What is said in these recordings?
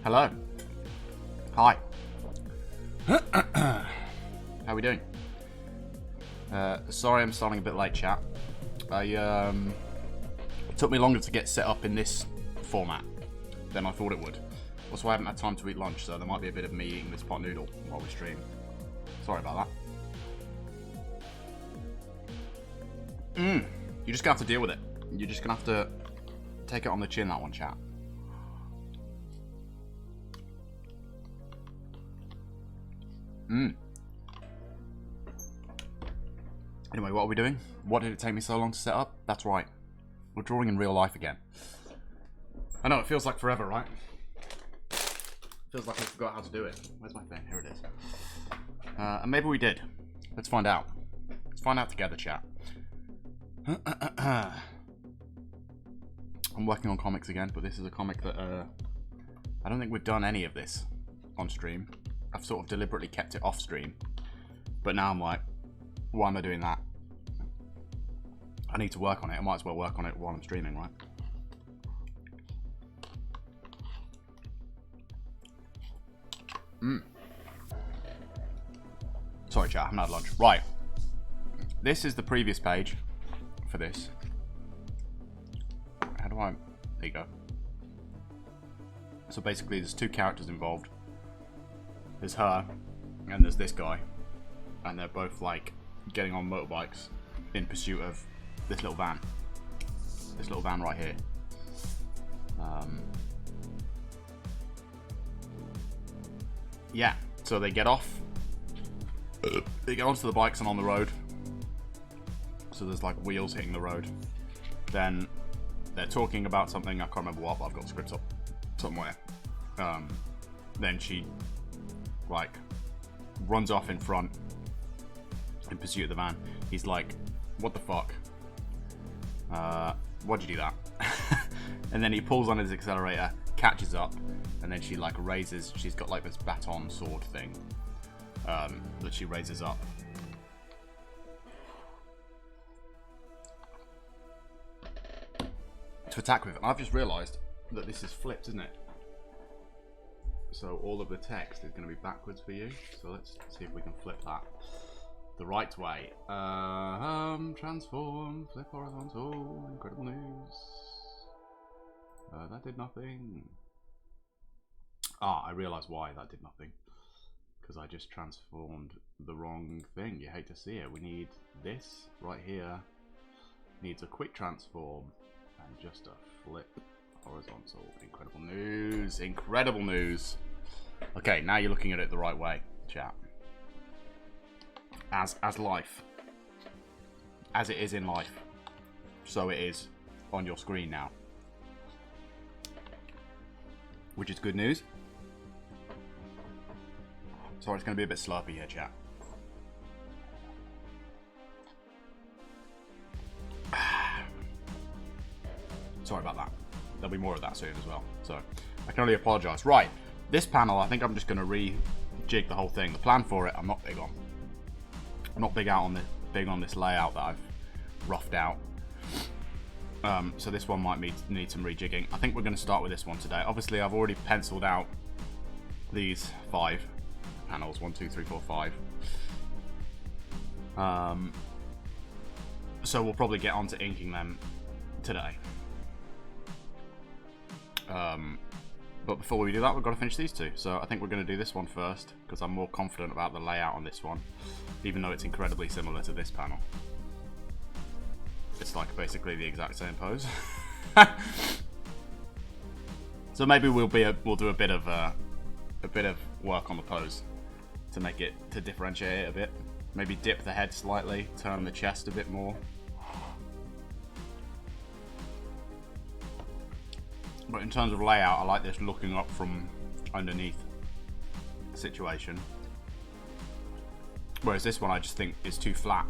Hello. Hi. How are we doing? Sorry I'm starting a bit late, chat. It took me longer to get set up in this format than I thought it would. Also, I haven't had time to eat lunch, so there might be a bit of me eating this pot noodle while we stream. Sorry about that. You're just gonna have to deal with it. You're just gonna have to take it on the chin, that one, chat. Anyway, what are we doing? What did it take me so long to set up? That's right. We're drawing in real life again. I know, it feels like forever, right? Feels like I forgot how to do it. Where's my thing? Here it is. And maybe we did. Let's find out. Let's find out together, chat. I'm working on comics again, but this is a comic that I don't think we've done any of this on stream. I've sort of deliberately kept it off stream. But now I'm like, why am I doing that? I need to work on it. I might as well work on it while I'm streaming, right? Sorry, chat, I haven't had lunch. Right. This is the previous page for this. How do I... There you go. So basically, there's two characters involved. There's her, and there's this guy. And they're both, like, getting on motorbikes in pursuit of this little van. This little van right here. Yeah, so they get off. They get onto the bikes and on the road. So there's like wheels hitting the road. Then they're talking about something, I can't remember what, but I've got the script up somewhere. Then she like runs off in front in pursuit of the van. He's like, what the fuck? Why'd you do that? And then he pulls on his accelerator, catches up, and then she like raises, she's got like this baton sword thing that she raises up. To attack with. And I've just realised that this is flipped, isn't it? So all of the text is going to be backwards for you. So let's see if we can flip that the right way. Transform, flip horizontal, incredible news. That did nothing. Ah, I realise why that did nothing. Because I just transformed the wrong thing. You hate to see it. We need this right here. Needs a quick transform and just a flip horizontal. Incredible news. Incredible news. Okay, now you're looking at it the right way, chat. As life. As it is in life. So it is on your screen now. Which is good news. Sorry, it's going to be a bit slurpy here, chat. Sorry about that. There'll be more of that soon as well. So, I can only apologise. Right, this panel, I think I'm just going to rejig the whole thing. The plan for it, I'm not big on. I'm not big on this layout that I've roughed out. So this one might need some rejigging. I think we're going to start with this one today. Obviously, I've already penciled out these 5 panels. 1, 2, 3, 4, 5. So we'll probably get on to inking them today. But before we do that, we've got to finish these two. So I think we're going to do this one first, because I'm more confident about the layout on this one, even though it's incredibly similar to this panel. It's like basically the exact same pose. So maybe we'll do a bit of work on the pose to make it, to differentiate it a bit. Maybe dip the head slightly, turn the chest a bit more. But in terms of layout, I like this looking up from underneath situation. Whereas this one I just think is too flat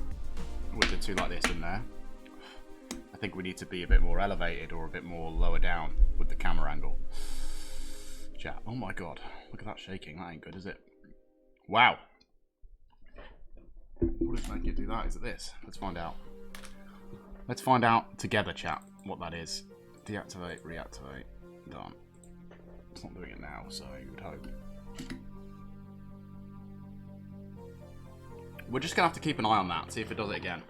with the two like this in there. I think we need to be a bit more elevated or a bit more lower down with the camera angle. Chat, oh my god, look at that shaking, that ain't good, is it? Wow. What does make it do that? Is it this? Let's find out. Let's find out together, chat, what that is. Deactivate, reactivate, done. It's not doing it now, so you would hope. We're just gonna have to keep an eye on that, see if it does it again.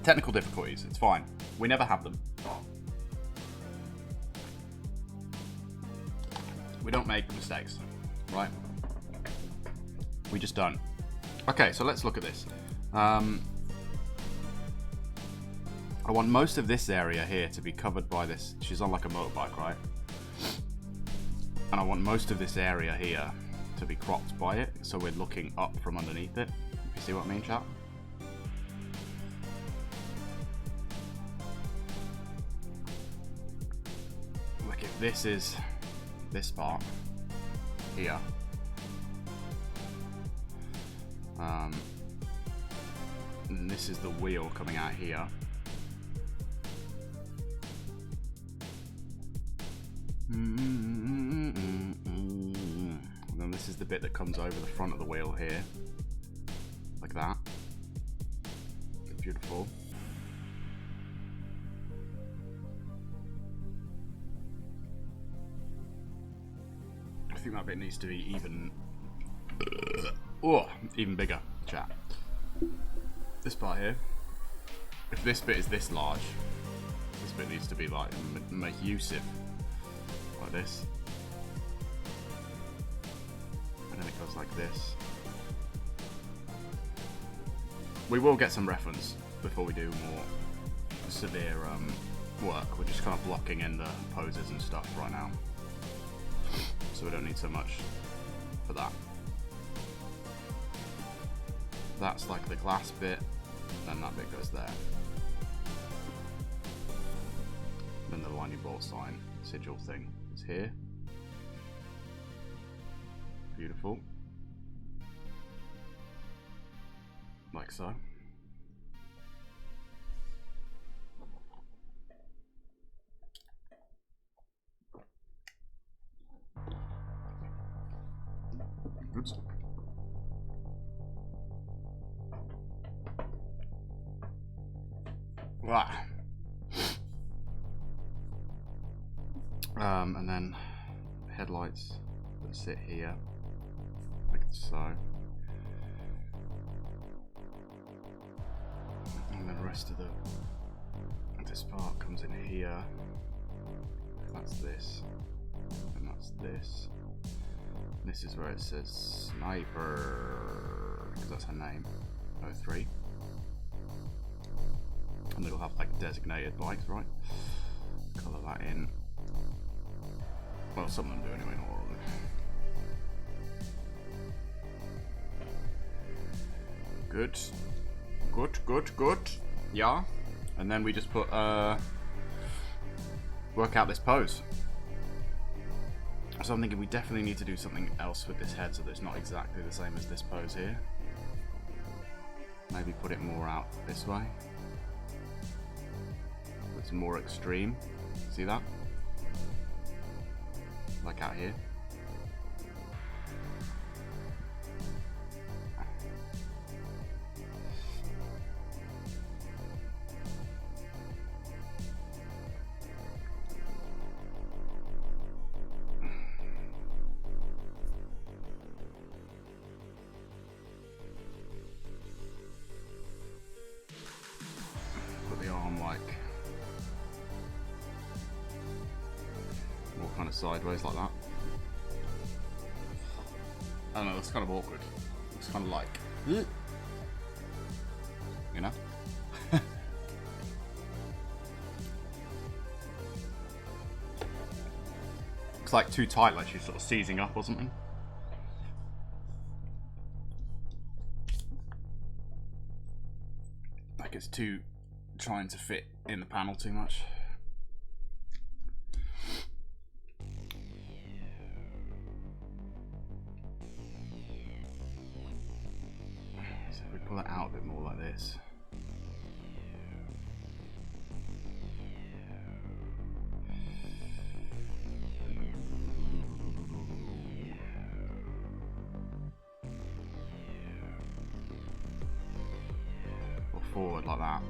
Technical difficulties, it's fine. We never have them. We don't make mistakes, right? We just don't. Okay, so let's look at this. I want most of this area here to be covered by this. She's on like a motorbike, right? And I want most of this area here to be cropped by it, so we're looking up from underneath it. You see what I mean, chat? Like if this is this part here, and this is the wheel coming out here. And then this is the bit that comes over the front of the wheel here, like that. Beautiful. I think that bit needs to be even bigger, chat. This part here, if this bit is this large, this bit needs to be like massive, like this. And then it goes like this. We will get some reference before we do more severe work. We're just kind of blocking in the poses and stuff right now, so we don't need so much for that. That's like the glass bit, then that bit goes there. Then the line you bought sign sigil thing is here. Beautiful. Like so. Oops. Right. And then headlights that sit here, like so. And then the rest of this part comes in here. That's this, and that's this. This is where it says Sniper, because that's her name, 03. And it'll have like designated bikes, right? Colour that in. Well, some of them do anyway, not all of them. Good. Good, good, good. Yeah. And then we just put, work out this pose. So I'm thinking we definitely need to do something else with this head so that it's not exactly the same as this pose here. Maybe put it more out this way. It's more extreme. See that? Like out here. Put the arm like more kind of sideways like that. I don't know, it's kind of awkward. It's kind of like, you know? Looks like too tight, like she's sort of seizing up or something. Like it's too trying to fit in the panel too much. So if we pull it out a bit more like this. Or forward like that.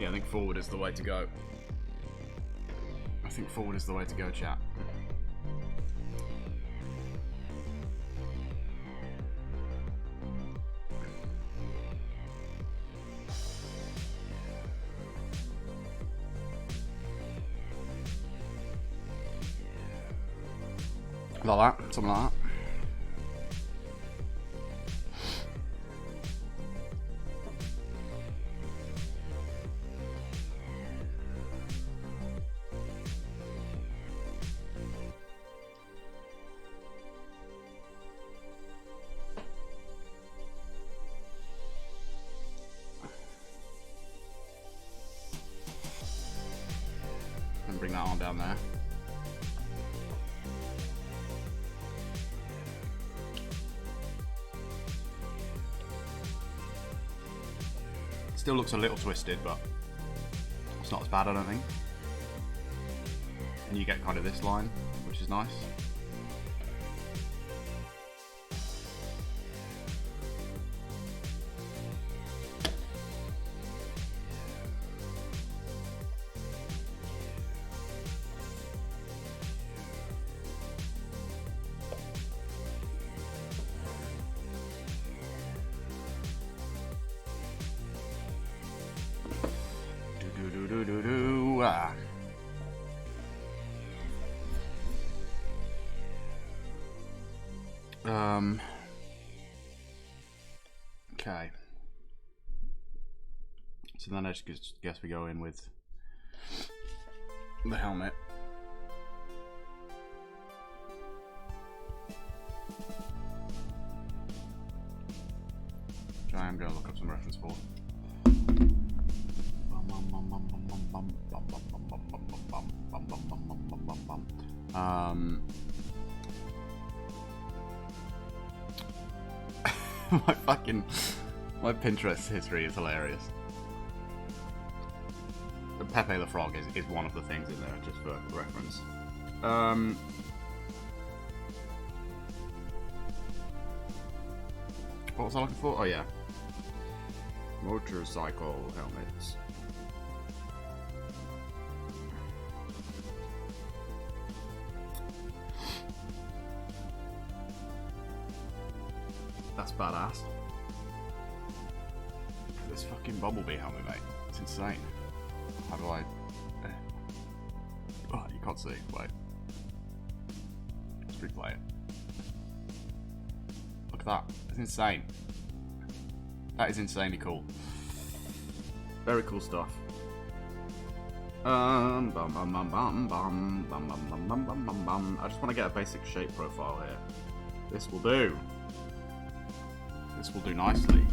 Yeah, I think forward is the way to go. I think forward is the way to go, chat. Like that, something like that. And bring that on down there. Still looks a little twisted, but it's not as bad, I don't think. And you get kind of this line, which is nice. Okay. So then I just guess we go in with the helmet. Which I am going to look up some reference for. My Pinterest history is hilarious. The Pepe the Frog is one of the things in there, just for reference. What was I looking for? Oh yeah. Motorcycle helmets. That's badass. This fucking Bumblebee helmet, mate. It's insane. How do I... Oh, you can't see. Wait. Let's replay it. Look at that. It's insane. That is insanely cool. Very cool stuff. I just want to get a basic shape profile here. This will do. This will do nicely.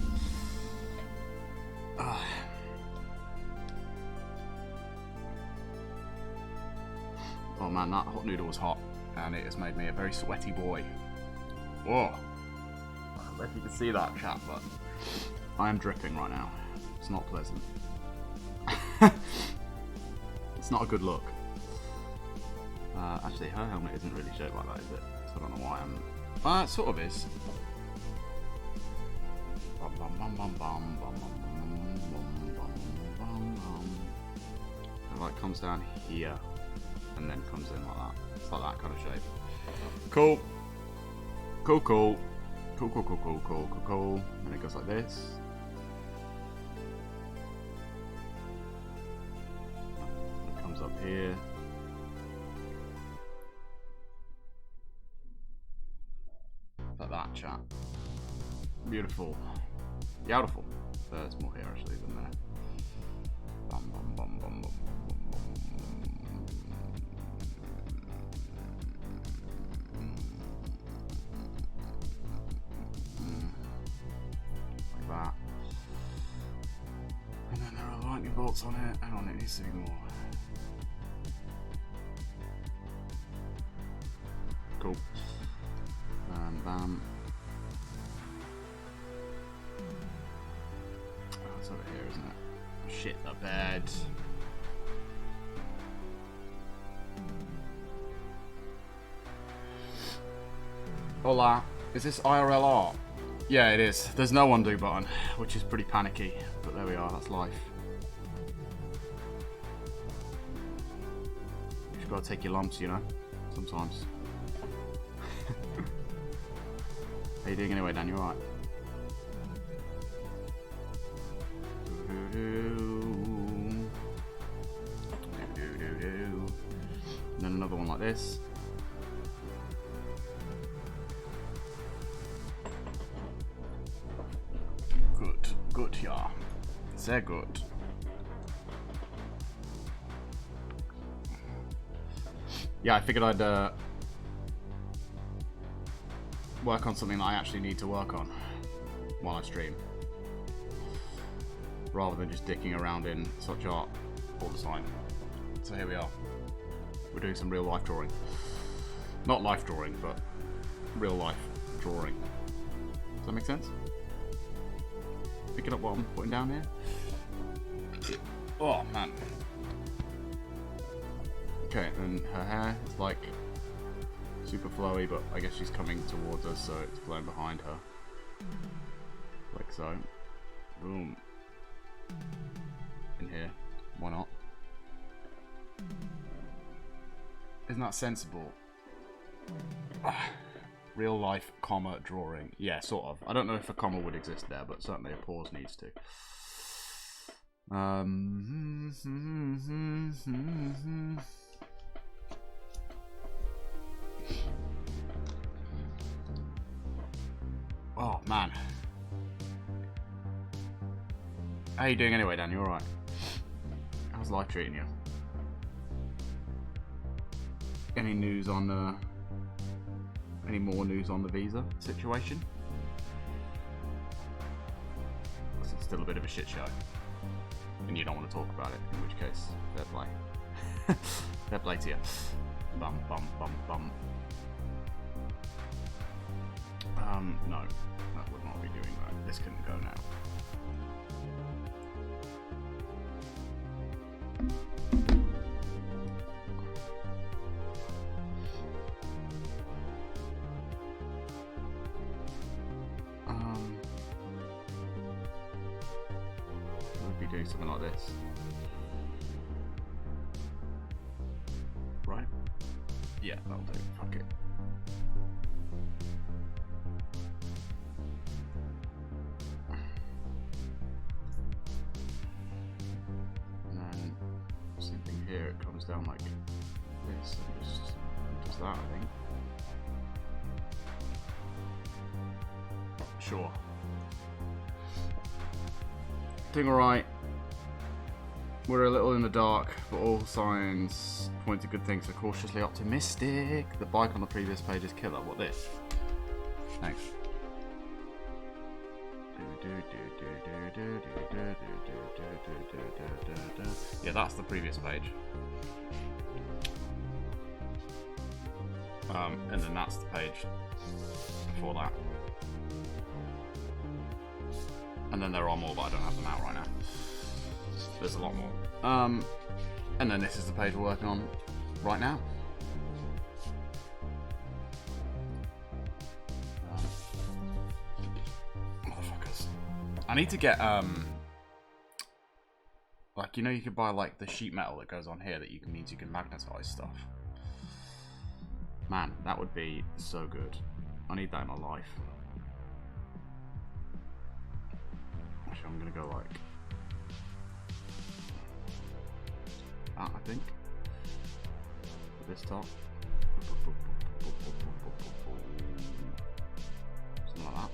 Oh man, that hot noodle was hot, and it has made me a very sweaty boy. Whoa! I don't know if you can see that, chat, but I am dripping right now. It's not pleasant. It's not a good look. Actually, her helmet isn't really shaped like that, is it? So I don't know why I'm... it sort of is. It like comes down here and then comes in like that. It's like that kind of shape. Cool. Cool, cool. Cool, cool, cool, cool, cool, cool, cool. And it goes like this. It comes up here. Like that, chat. Beautiful. Beautiful. There's more here actually than there. Bum, bum, bum, bum, bum, bum, like that. And then there are lightning bolts on it. Hang on, it needs to be more. Cool. Bam, bam. It's over here, isn't it? Shit, the bed. Hola. Is this IRL art? Yeah, it is. There's no undo button, which is pretty panicky. But there we are, that's life. You've got to take your lumps, you know, sometimes. How you doing anyway, Dan? You alright? And then another one like this. Good, yeah. Sehr good. Yeah, I figured I'd work on something that I actually need to work on while I stream, rather than just dicking around in such art all the time. So here we are. We're doing some real life drawing. Not life drawing, but real life drawing. Does that make sense? Picking up what I'm putting down here. Oh man. Okay, and her hair is like super flowy, but I guess she's coming towards us, so it's blowing behind her. Like so. Boom. In here. Why not? Isn't that sensible? Real life comma drawing. Yeah, sort of. I don't know if a comma would exist there, but certainly a pause needs to. Oh man. How you doing anyway, Dan? You alright? How's life treating you? Any news on any more news on the visa situation? It's still a bit of a shit show, and you don't want to talk about it, in which case, fair play. Fair play to you. Bum bum bum bum. No, that would not be doing that. This can go now. We'd be doing something like this. Right? Yeah, that'll do. Fuck it. Here it comes down like this and just does that, I think. Sure. Doing alright. We're a little in the dark, but all signs point to good things, so cautiously optimistic. The bike on the previous page is killer. What this? Thanks. Yeah, that's the previous page. And then that's the page before that. And then there are more, but I don't have them out right now. There's a lot more. And then this is the page we're working on right now. Motherfuckers. I need to get, like, you know, you could buy, like, the sheet metal that goes on here that means you can magnetize stuff. Man, that would be so good. I need that in my life. Actually, I'm gonna go, like, that, I think. This top. Something like that.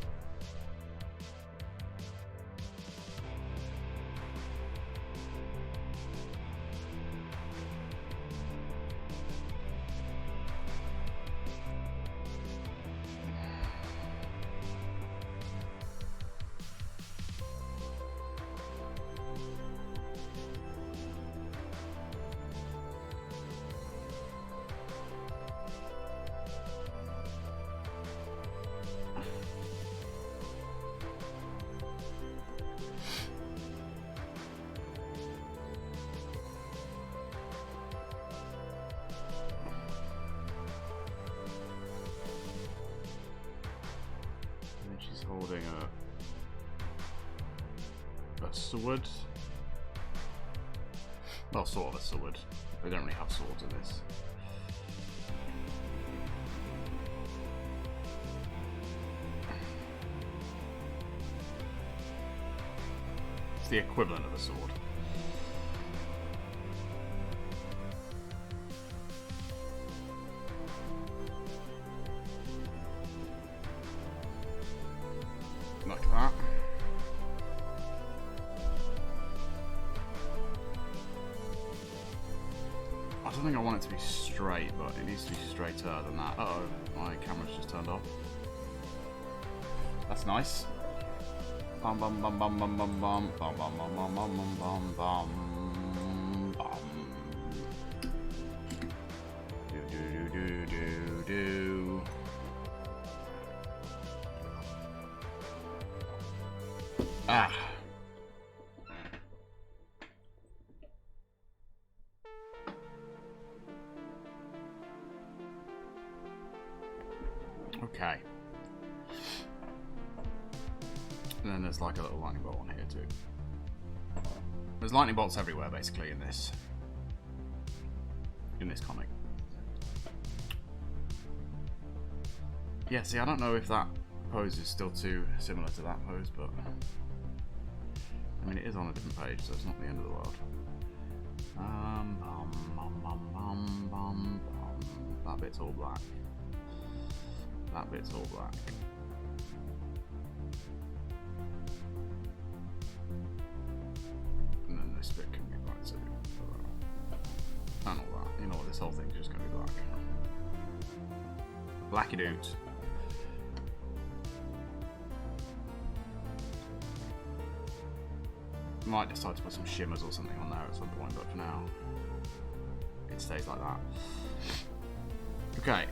Holding a sword. Well, sort of a sword. We don't really have swords in this. It's the equivalent of a sword. Like that. I don't think I want it to be straight, but it needs to be straighter than that. Uh oh, my camera's just turned off. That's nice. Bum bum bum bum bum bum bum bum bum bum bum bum bum bum bum. Do do do do do. Ah. Okay. And then there's like a little lightning bolt on here too. There's lightning bolts everywhere basically in this comic. Yeah, see, I don't know if that pose is still too similar to that pose, but I mean it is on a different page, so it's not the end of the world. That bit's all black. That bit's all black. And then this bit can be black too. And all that. You know what, this whole thing's just gonna be black. Blacky dudes. Might decide to put some shimmers or something on there at some point, but for now it stays like that. Okay,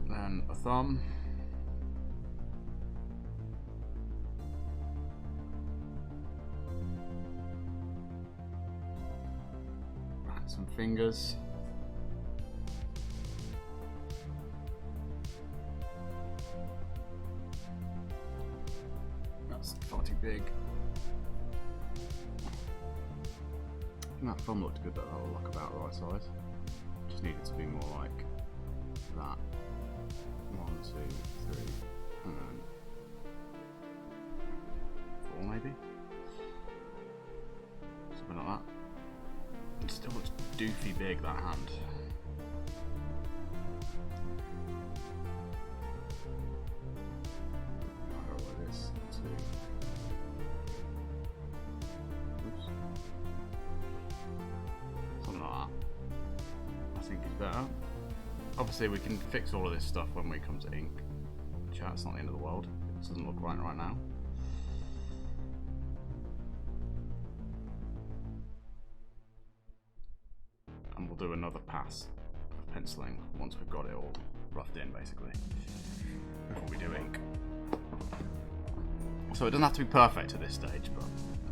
then a thumb. Some fingers. That's far too big. I think that thumb looked good, that will look about the right size. Just needed to be more like that. 1, 2, 3, and then 4 maybe? Something like that. It still looks doofy big, that hand. I'll go like this, too. Oops. Something like that. I think is better. Obviously we can fix all of this stuff when we come to ink. Chat, it's not the end of the world. It doesn't look right now. And we'll do another pass of penciling once we've got it all roughed in, basically, before we do ink. So it doesn't have to be perfect at this stage, but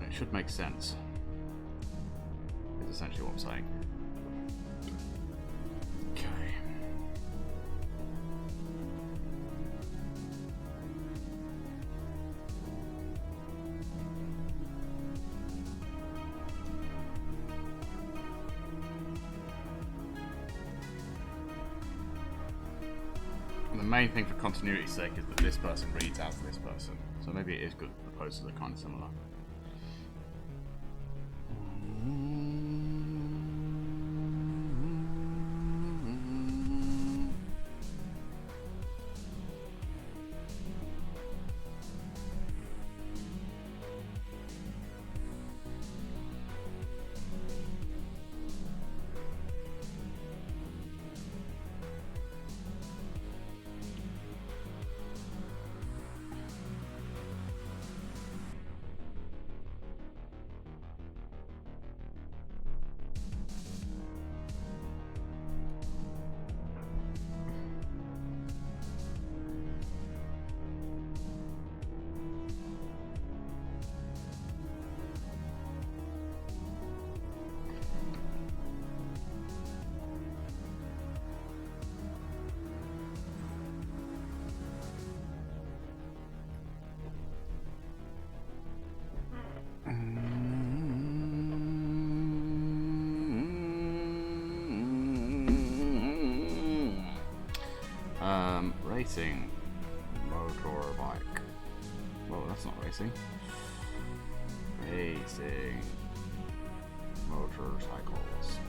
it should make sense. Is essentially what I'm saying. Okay. The main thing for continuity's sake is that this person reads as this person, so maybe it is good that the poses are kind of similar. Racing. Motorbike. Whoa, that's not racing. Racing. Motorcycles.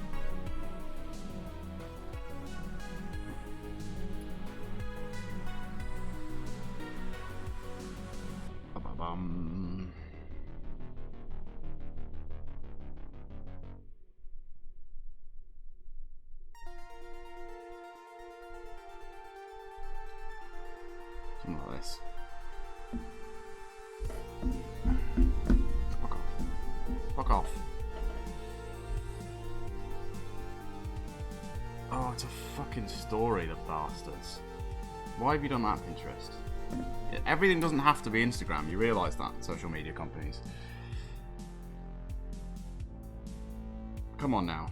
Ba-ba-bum. Something like this. Fuck off. Fuck off. Oh, it's a fucking story, the bastards. Why have you done that, Pinterest? Everything doesn't have to be Instagram. You realise that, social media companies. Come on now.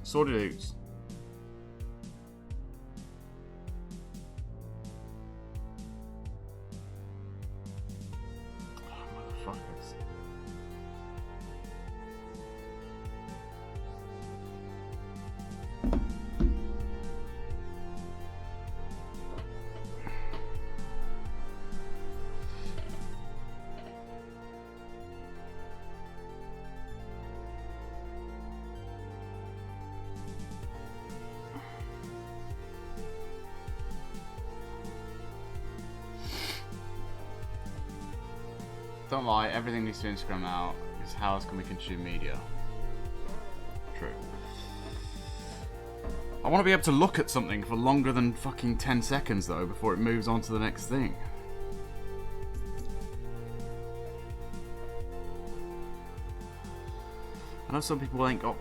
Sorted oots. Motherfuckers. Don't lie, everything needs to be Instagram now, because how else can we consume media? True. I want to be able to look at something for longer than fucking 10 seconds though, before it moves on to the next thing. I know some people ain't got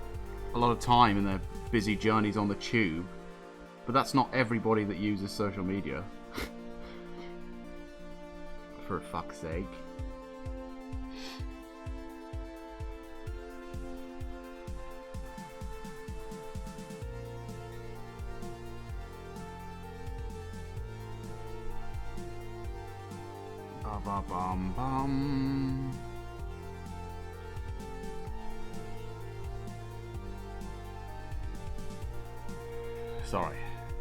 a lot of time in their busy journeys on the tube, but that's not everybody that uses social media. For fuck's sake. Ba-ba-bum-bum. Sorry,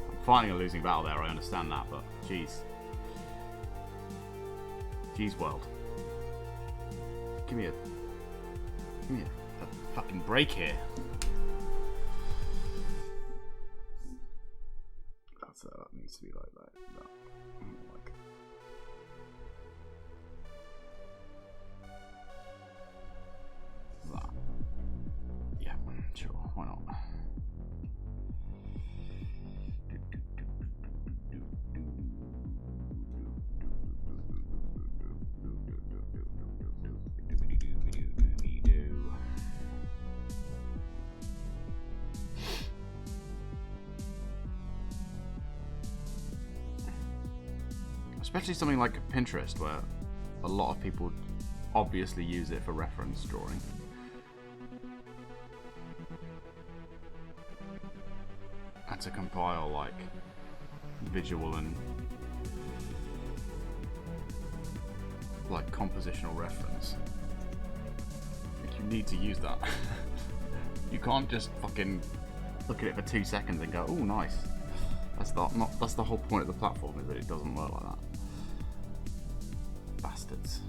I'm fighting a losing battle there, I understand that, but jeez. Jeez world. Give me a fucking break here. That needs to be like that. Like. That. Yeah, sure, why not? Especially something like Pinterest, where a lot of people obviously use it for reference drawing. And to compile like visual and like compositional reference. You need to use that. You can't just fucking look at it for 2 seconds and go, "Oh, nice." That's that's the whole point of the platform, is that it doesn't work like that. Bastards.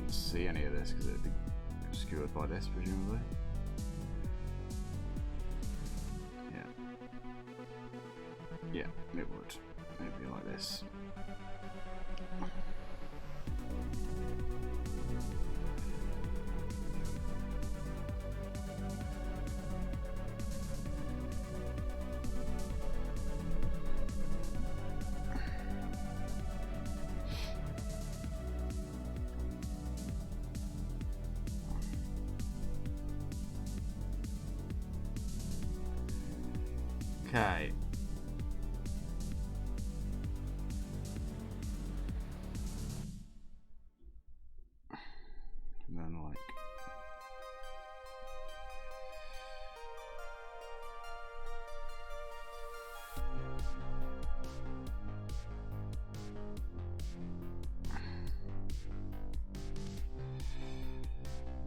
See any of this because it'd be obscured by this, presumably. Yeah, it would. It'd be like this. Okay. then like...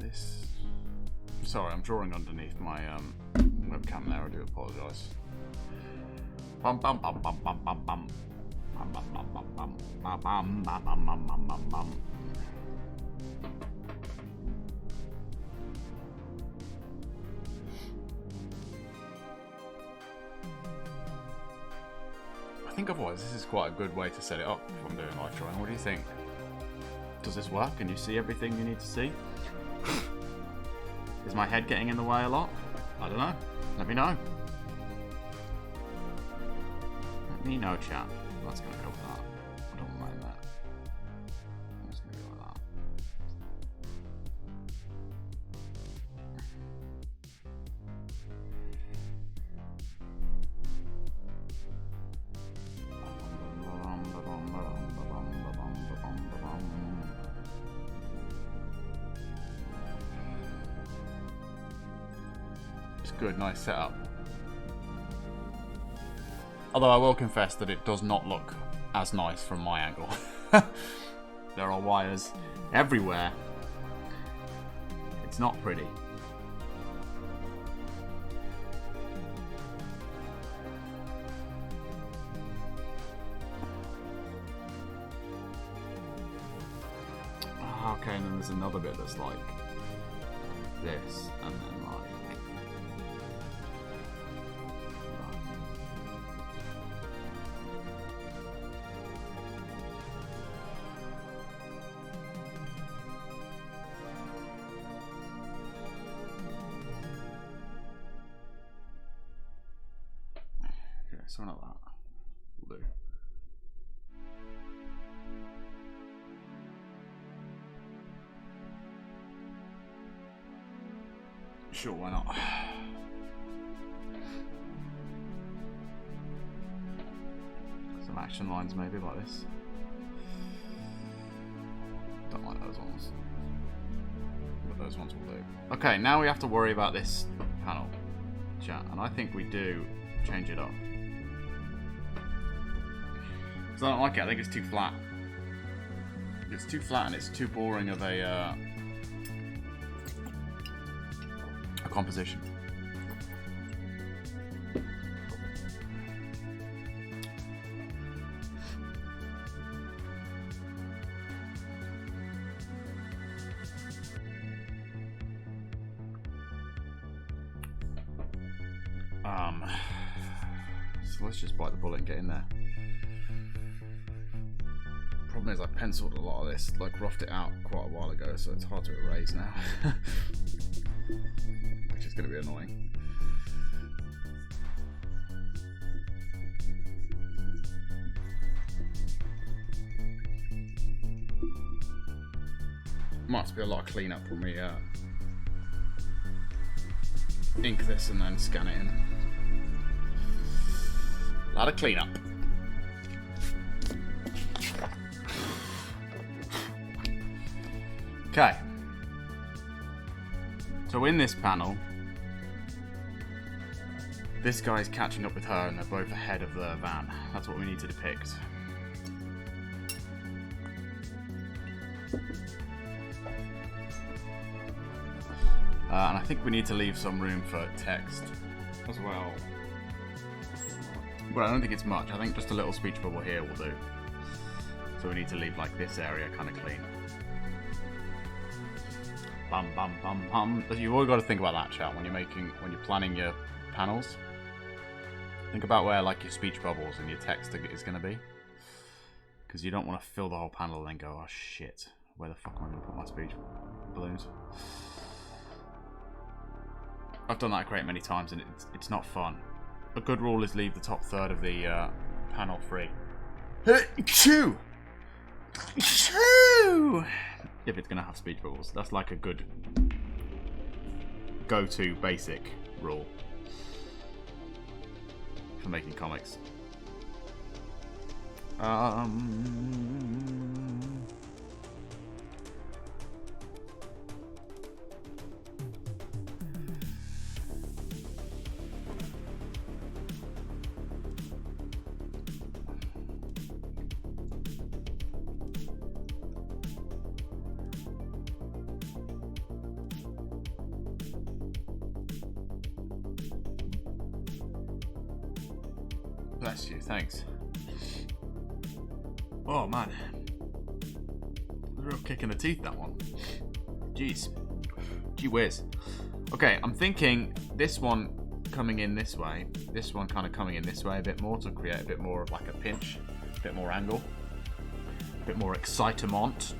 This... Sorry, I'm drawing underneath my webcam there, I do apologise. Bum bum bum bum bum bum bum. Bum bum bum bum bum bum bum bum bum bum bum bum. I think otherwise this is quite a good way to set it up if I'm doing live drawing. What do you think? Does this work? Can you see everything you need to see? Is my head getting in the way a lot? I don't know. Let me know. Let me know, chat. That's going to go with that. I don't mind that. I'm just going to go with that. It's good, nice setup. Although I will confess that it does not look as nice from my angle. There are wires everywhere. It's not pretty. Okay, and then there's another bit that's like this, and then like... Something like that will do. Sure, why not? Some action lines maybe like this. Don't like those ones. But those ones will do. Okay, now we have to worry about this panel, chat, and I think we do change it up. Because I don't like it, I think it's too flat. It's too flat and it's too boring of a composition. So let's just bite the bullet and get in there. Problem is I penciled a lot of this, like roughed it out quite a while ago, so it's hard to erase now. Which is going to be annoying. Might be a lot of cleanup when we ink this and then scan it in. A lot of cleanup. Okay. So in this panel, this guy's catching up with her and they're both ahead of the van. That's what we need to depict. And I think we need to leave some room for text as well. But I don't think it's much. I think just a little speech bubble here will do. So we need to leave like this area kind of clean. Bum bum bum bum. You've always got to think about that, chat, when you're planning your panels. Think about where like your speech bubbles and your text is going to be. Because you don't want to fill the whole panel and then go, oh shit, where the fuck am I going to put my speech balloons? I've done that a great many times and it's not fun. A good rule is leave the top third of the panel free. Choo! Choo! If it's going to have speech bubbles. That's like a good go-to basic rule for making comics. Bless you, thanks. Oh man. A real kick in the teeth, that one. Jeez. Gee whiz. Okay, I'm thinking this one coming in this way, this one kind of coming in this way a bit more to create a bit more of like a pinch, a bit more angle, a bit more excitement.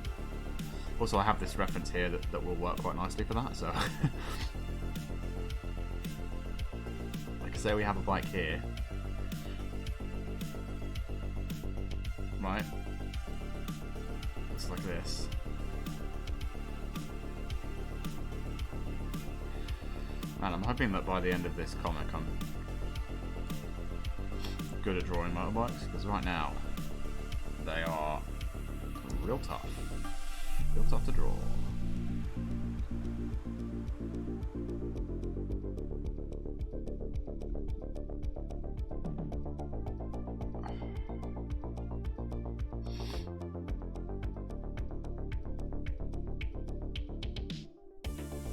Also, I have this reference here that will work quite nicely for that, so... Like I say, we have a bike here. Right. Looks like this. Man, I'm hoping that by the end of this comic I'm good at drawing motorbikes, because right now they are real tough. Real tough to draw.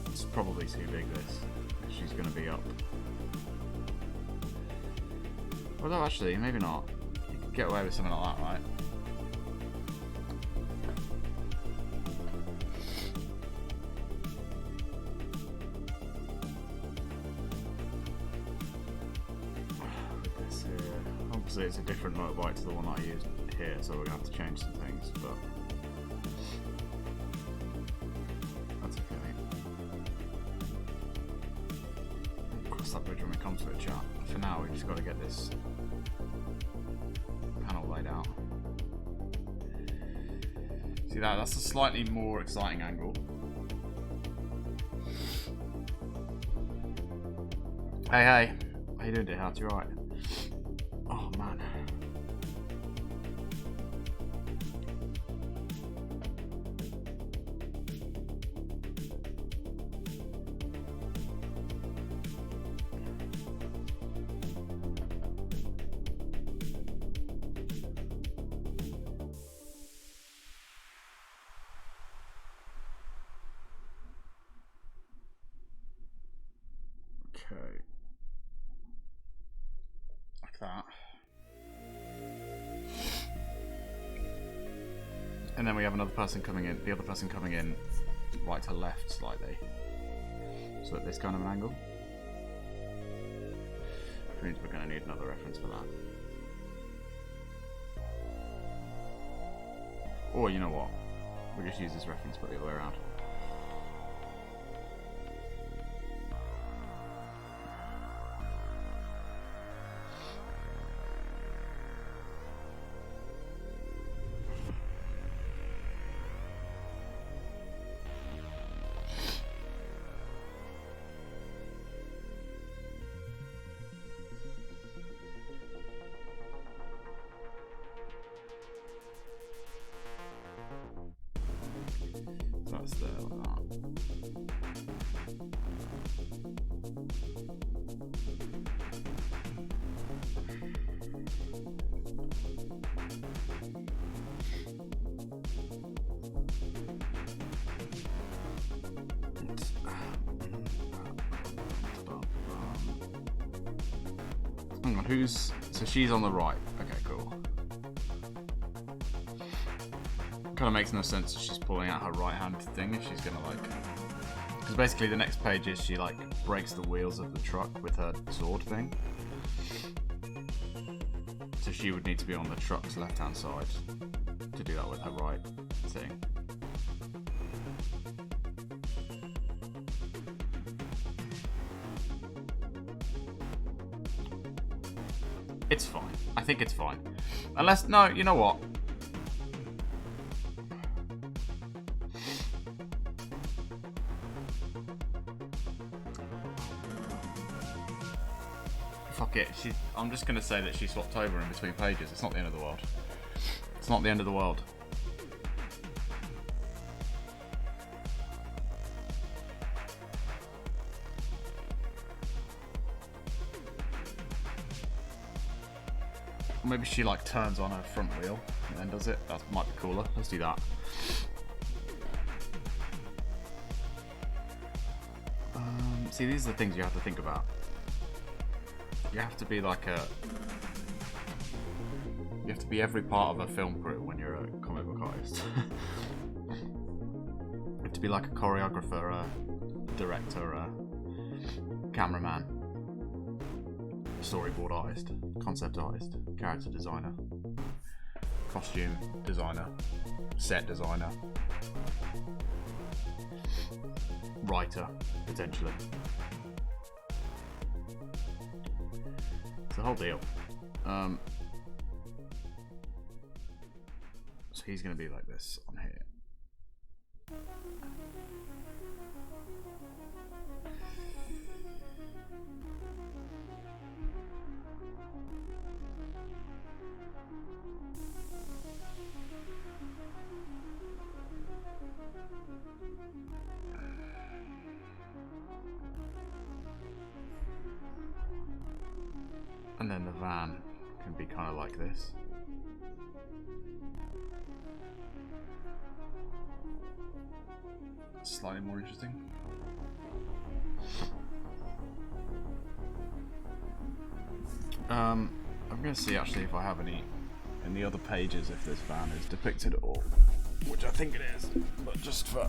It's probably too big, this. She's going to be up. Although actually, maybe not. You could get away with something like that, right? This here. Obviously it's a different motorbike to the one that I used here, so we're going to have to change some things, but... that's okay. Cross that bridge when we come to it, chat. For now, we've just got to get this panel laid out. See that? That's a slightly more exciting angle. Hey, hey. How you doing, dear heart? You alright? Oh, man. Okay. Like that. And then we have another person coming in, the other person coming in right to left slightly. So at this kind of an angle. Which means we're going to need another reference for that. Or you know what? We'll just use this reference but the other way around. That's there like that. Hang on, who's... so she's on the right. Okay, cool. Kind of makes no sense if she's pulling out her right hand thing if she's gonna like, because basically the next page is she like breaks the wheels of the truck with her sword thing, so she would need to be on the truck's left hand side to do that with her right thing. It's fine. I think it's fine, unless, no, you know what, fuck it. I'm just going to say that she swapped over in between pages. It's not the end of the world. It's not the end of the world. Or maybe she like turns on her front wheel and then does it. That might be cooler. Let's do that. See, these are the things you have to think about. You have to be like a You have to be every part of a film crew when you're a comic book artist. You have to be like a choreographer, a director, a cameraman, storyboard artist, concept artist, character designer, costume designer, set designer, writer, potentially. It's the whole deal. So he's going to be like this on here. And then the van can be kind of like this. Slightly more interesting. I'm going to see actually if I have any in the other pages if this van is depicted at all, which I think it is, but just for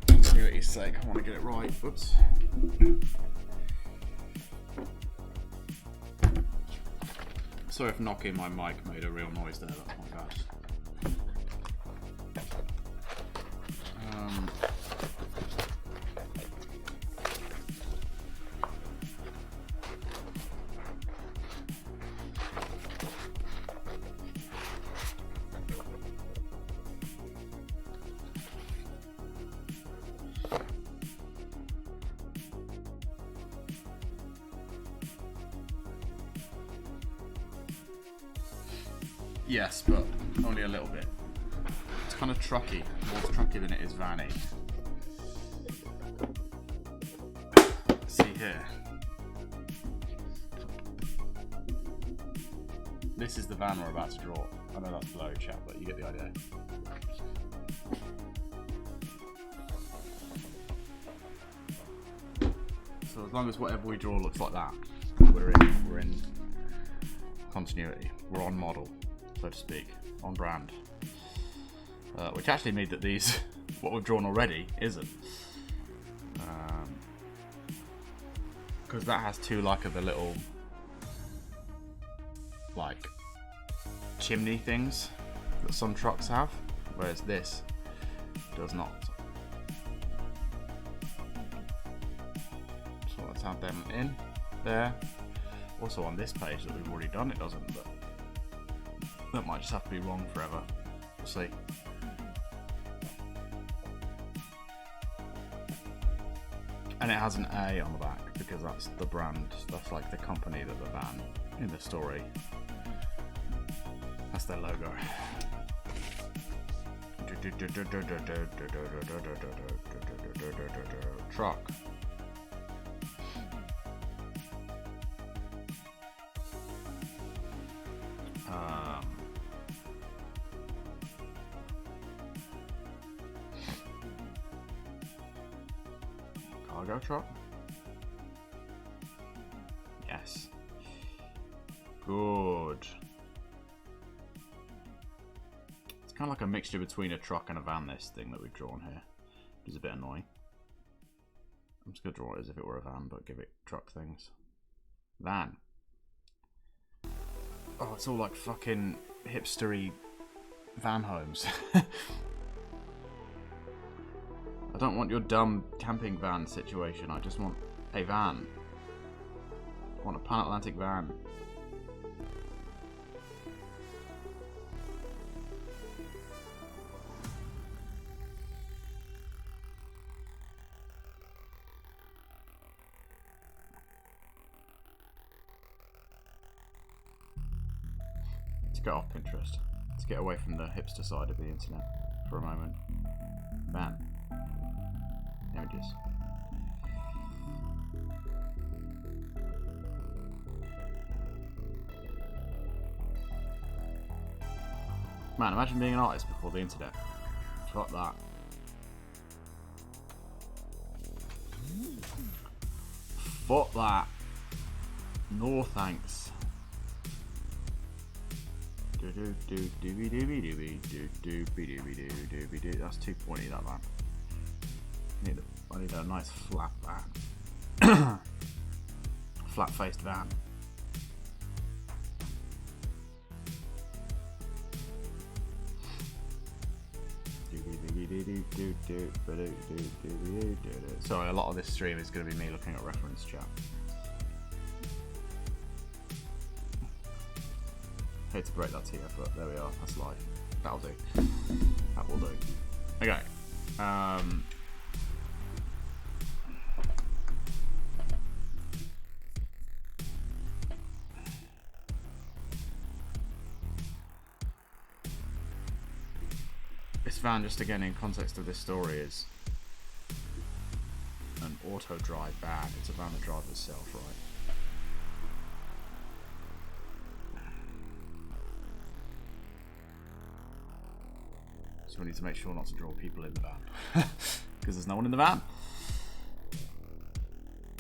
continuity's sake, I want to get it right. Oops. Sorry if knocking my mic made a real noise there, that's my bad. Yes, but only a little bit. It's kind of trucky, more trucky than it is van-y. See here. This is the van we're about to draw. I know that's blurry, chat, but you get the idea. So as long as whatever we draw looks like that, we're in continuity. We're on model, so to speak, on brand. Which actually means that these, what we've drawn already, isn't. Because that has two like of the little, like, chimney things that some trucks have, whereas this does not. So let's have them in there. Also on this page that we've already done, it doesn't, but that might just have to be wrong forever. We'll see. And it has an A on the back because that's the brand, that's like the company that the van in the story, that's their logo. Truck. Cargo truck? Yes. Good. It's kind of like a mixture between a truck and a van, this thing that we've drawn here. Which is a bit annoying. I'm just going to draw it as if it were a van, but give it truck things. Van. Oh, it's all like fucking hipstery van homes. I don't want your dumb camping van situation. I just want a van. I want a Pan-Atlantic van. Let's get off Pinterest. Let's get away from the hipster side of the internet for a moment. Van. Images. Man, imagine being an artist before the internet. Fuck that. Fuck that. No thanks. That's too pointy, that man. I need a nice flat van. Flat-faced van. Sorry, a lot of this stream is going to be me looking at reference chat. Hate to break that to you, but there we are. That's life. That'll do. That will do. Okay. This van, just again in context of this story, is an auto drive van. It's a van that drives itself, right? So we need to make sure not to draw people in the van. Because there's no one in the van.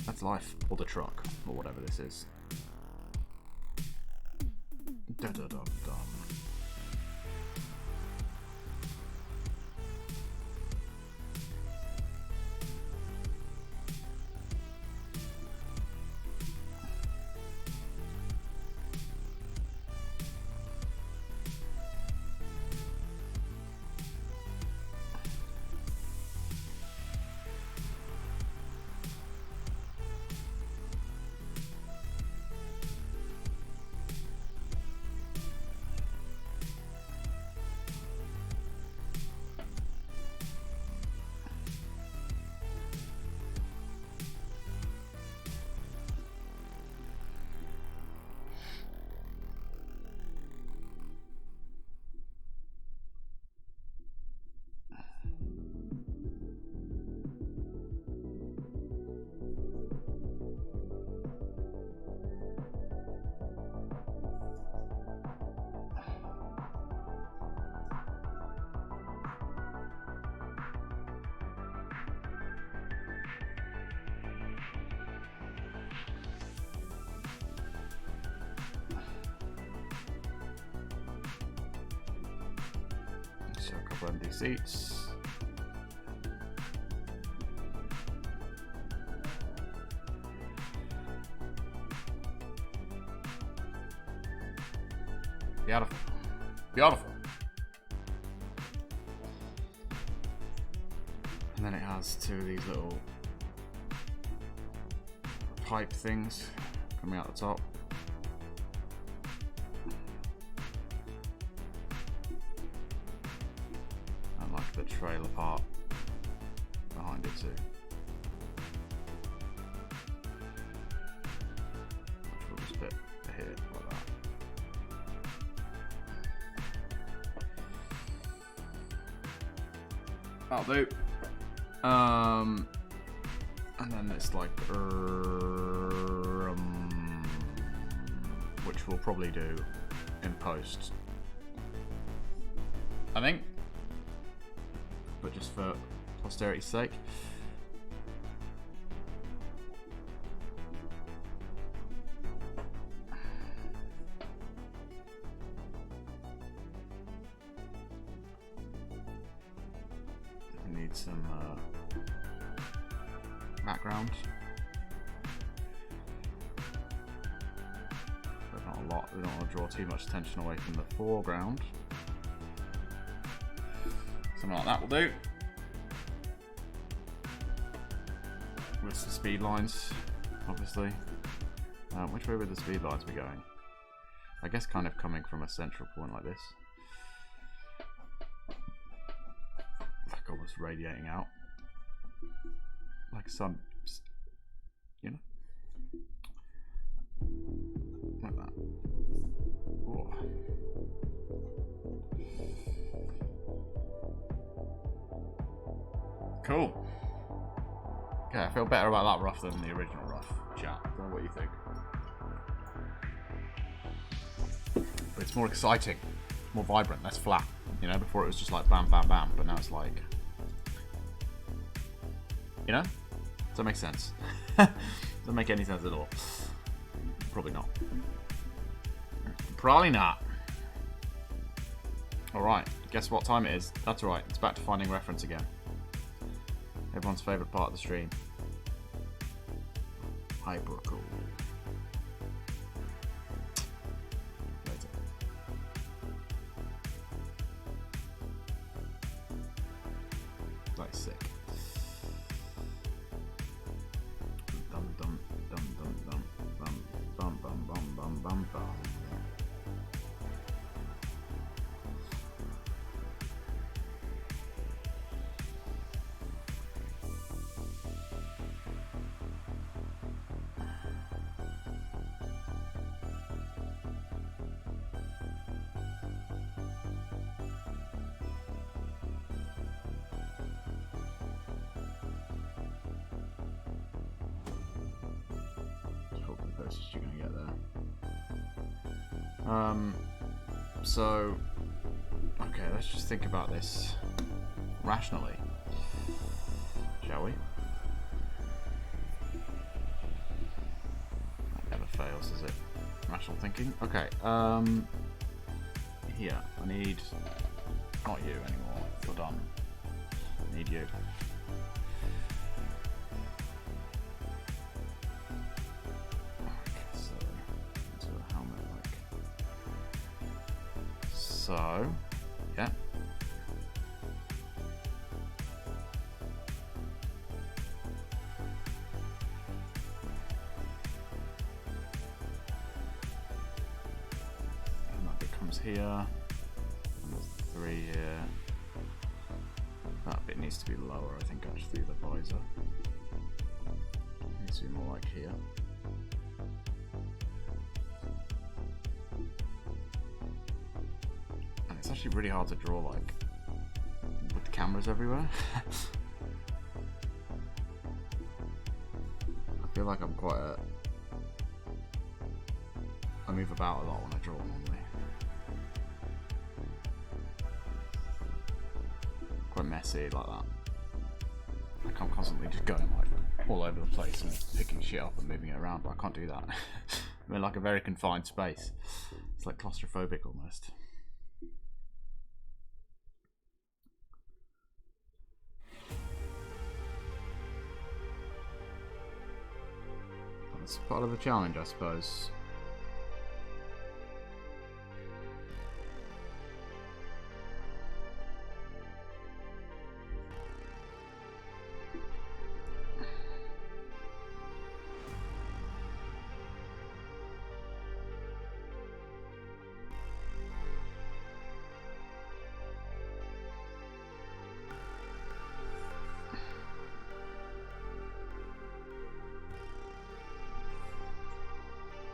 That's life. Or the truck. Or whatever this is. Da-da-dum-dum. So a couple empty seats. Beautiful. Beautiful. And then it has two of these little pipe things coming out the top. And like the trailer part behind it too. Which will just fit here like that. That'll do. And then it's like, which we'll probably do in post, I think, but just for posterity's sake. Need some background, but not a lot. We don't want to draw too much attention away from the foreground. Something like that will do. With the speed lines, obviously. Which way would the speed lines be going? I guess kind of coming from a central point like this. Like almost radiating out. Like sun, you know? Like that. Whoa. Cool. Okay, I feel better about that rough than the original rough, chat. I don't know what you think. But it's more exciting, more vibrant, less flat. You know, before it was just like bam, bam, bam, but now it's like, you know? Does that make sense? Doesn't make any sense at all. Probably not. Probably not. Alright, guess what time it is? That's right, it's back to finding reference again. Everyone's favourite part of the stream. Hyper cool. Later. That's sick. Dum dum dum dum dum bum bum bum bum bum bum bum. You're gonna get there. So okay, let's just think about this rationally, shall we? That never fails, does it? Rational thinking. Okay. Here, I need not you anymore. You're done. I need you. So, yeah. And that becomes here. And there's 3 here. That bit needs to be lower, I think, actually, the visor. Needs to be more like here. It's actually really hard to draw, like, with the cameras everywhere. I feel like I'm quite I move about a lot when I draw normally. Quite messy like that. Like I'm constantly just going like all over the place and picking shit up and moving it around, but I can't do that. I'm in like a very confined space. It's like claustrophobic almost. It's part of the challenge, I suppose.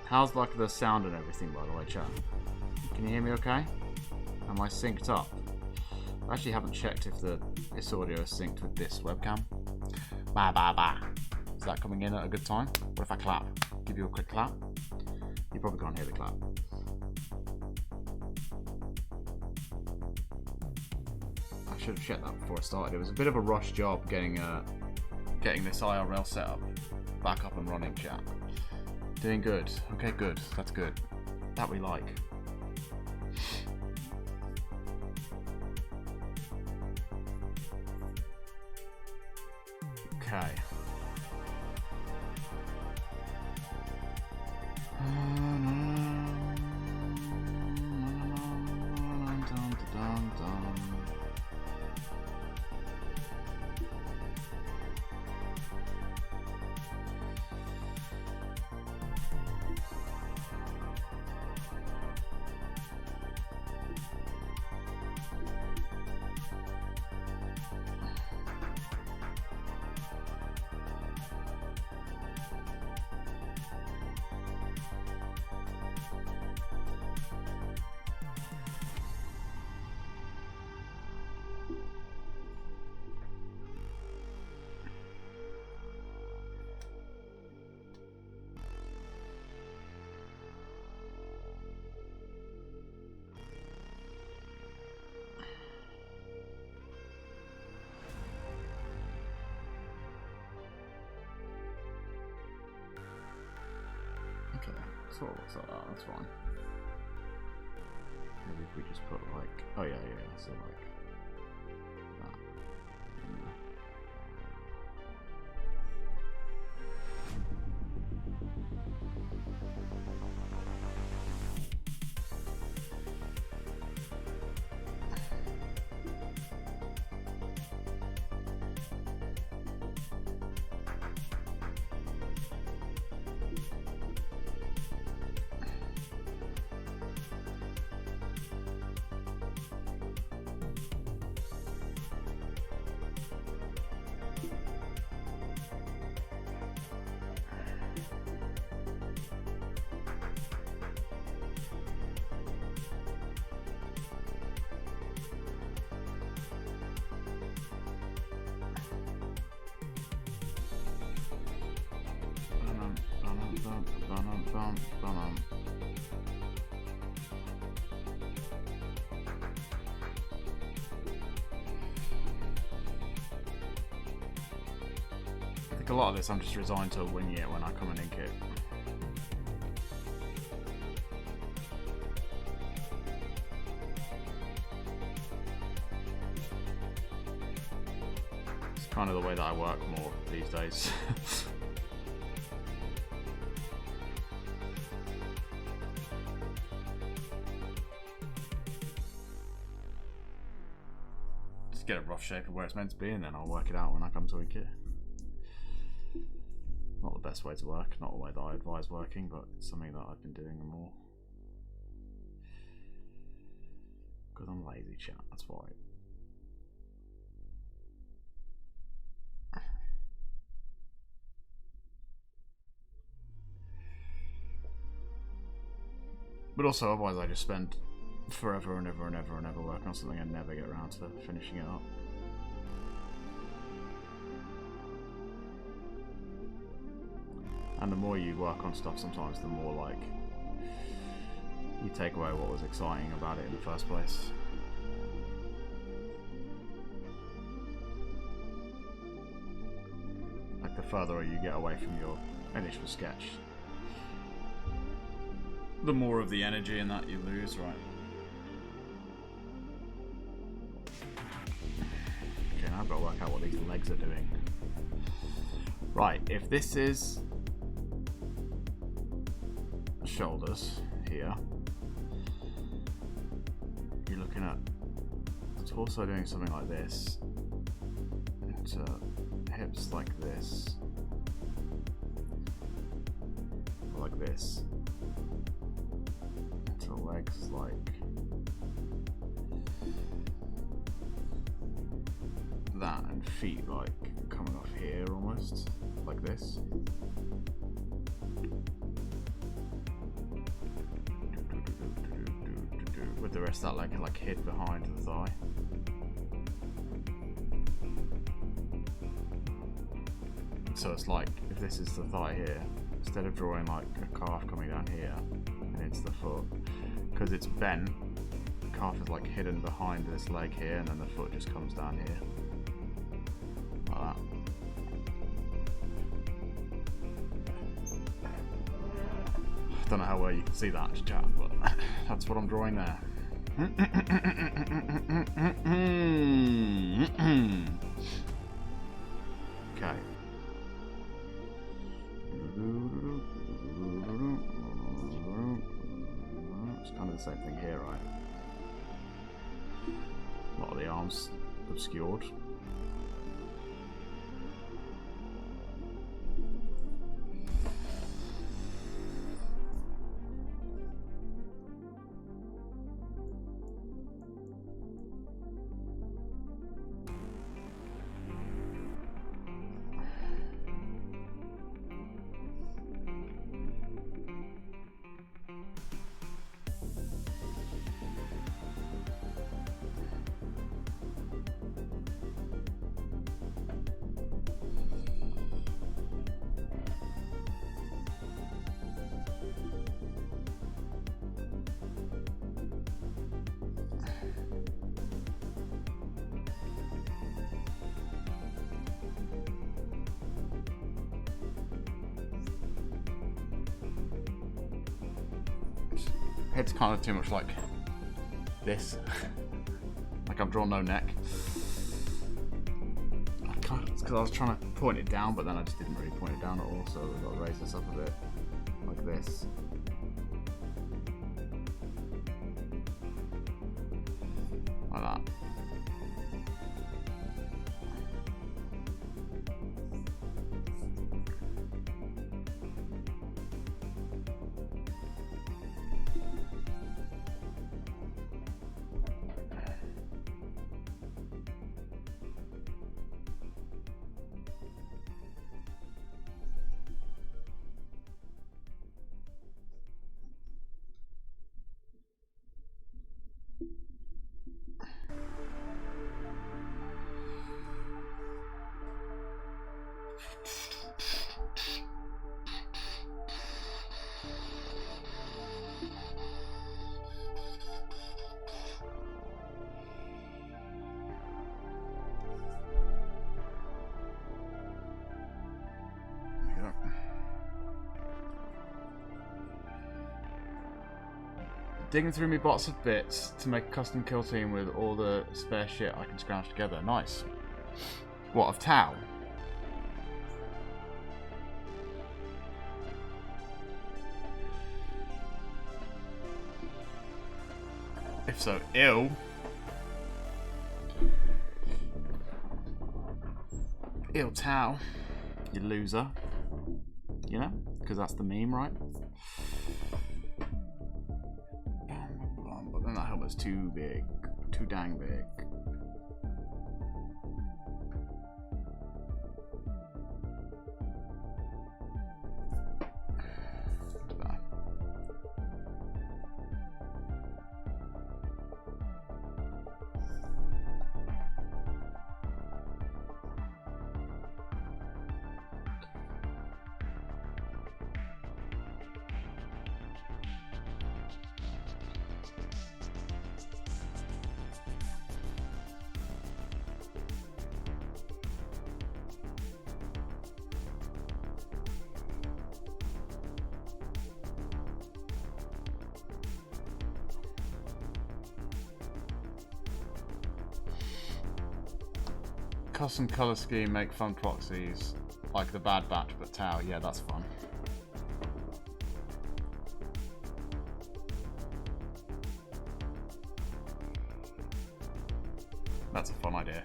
How's like the sound and everything, by the way, chat? Can you hear me okay? Am I synced up? I actually haven't checked if this audio is synced with this webcam. Ba ba ba. Is that coming in at a good time? What if I clap? Give you a quick clap? You probably can't hear the clap. I should have checked that before I started. It was a bit of a rush job getting this IRL setup back up and running, chat. Doing good. Okay, good. That's good. That we like. Okay. Okay, so it looks like that, that's fine. Maybe if we just put like, oh yeah, so like that in there. I think a lot of this I'm just resigned to winging it when I come and ink it. It's kind of the way that I work more these days. Just get a rough shape of where it's meant to be and then I'll work it out when I come to ink it. Not the best way to work, not the way that I advise working, but it's something that I've been doing more. Because I'm lazy, chat, that's why. But also, otherwise I just spend forever and ever and ever and ever working on something and never get around to finishing it up. And the more you work on stuff sometimes, the more like you take away what was exciting about it in the first place. Like the further you get away from your initial sketch, the more of the energy in that you lose, right? Okay, now I've got to work out what these legs are doing. Right, if this is shoulders here, you're looking at the torso doing something like this, to hips like this, or like this, to legs like that, and feet like coming off here almost, like this. With the rest of that leg like hid behind the thigh. So it's like, if this is the thigh here, instead of drawing like a calf coming down here and into the foot, because it's bent, the calf is like hidden behind this leg here, and then the foot just comes down here. Like that. I don't know how well you can see that, chat, but that's what I'm drawing there. Okay. It's kind of the same thing here, right? A lot of the arms obscured. Head's kind of too much like this. Like I've drawn no neck. It's because I was trying to point it down, but then I just didn't really point it down at all, so we've got to raise this up a bit. Like this. Like that. Digging through me box of bits to make a custom kill team with all the spare shit I can scrounge together. Nice. What, of Tau? If so, ill. Ill Tau. You loser. You know? Because that's the meme, right? But then that helmet's too big. Too dang big. Custom color scheme, make fun proxies like the Bad Batch but Tau. Yeah, that's fun. That's a fun idea.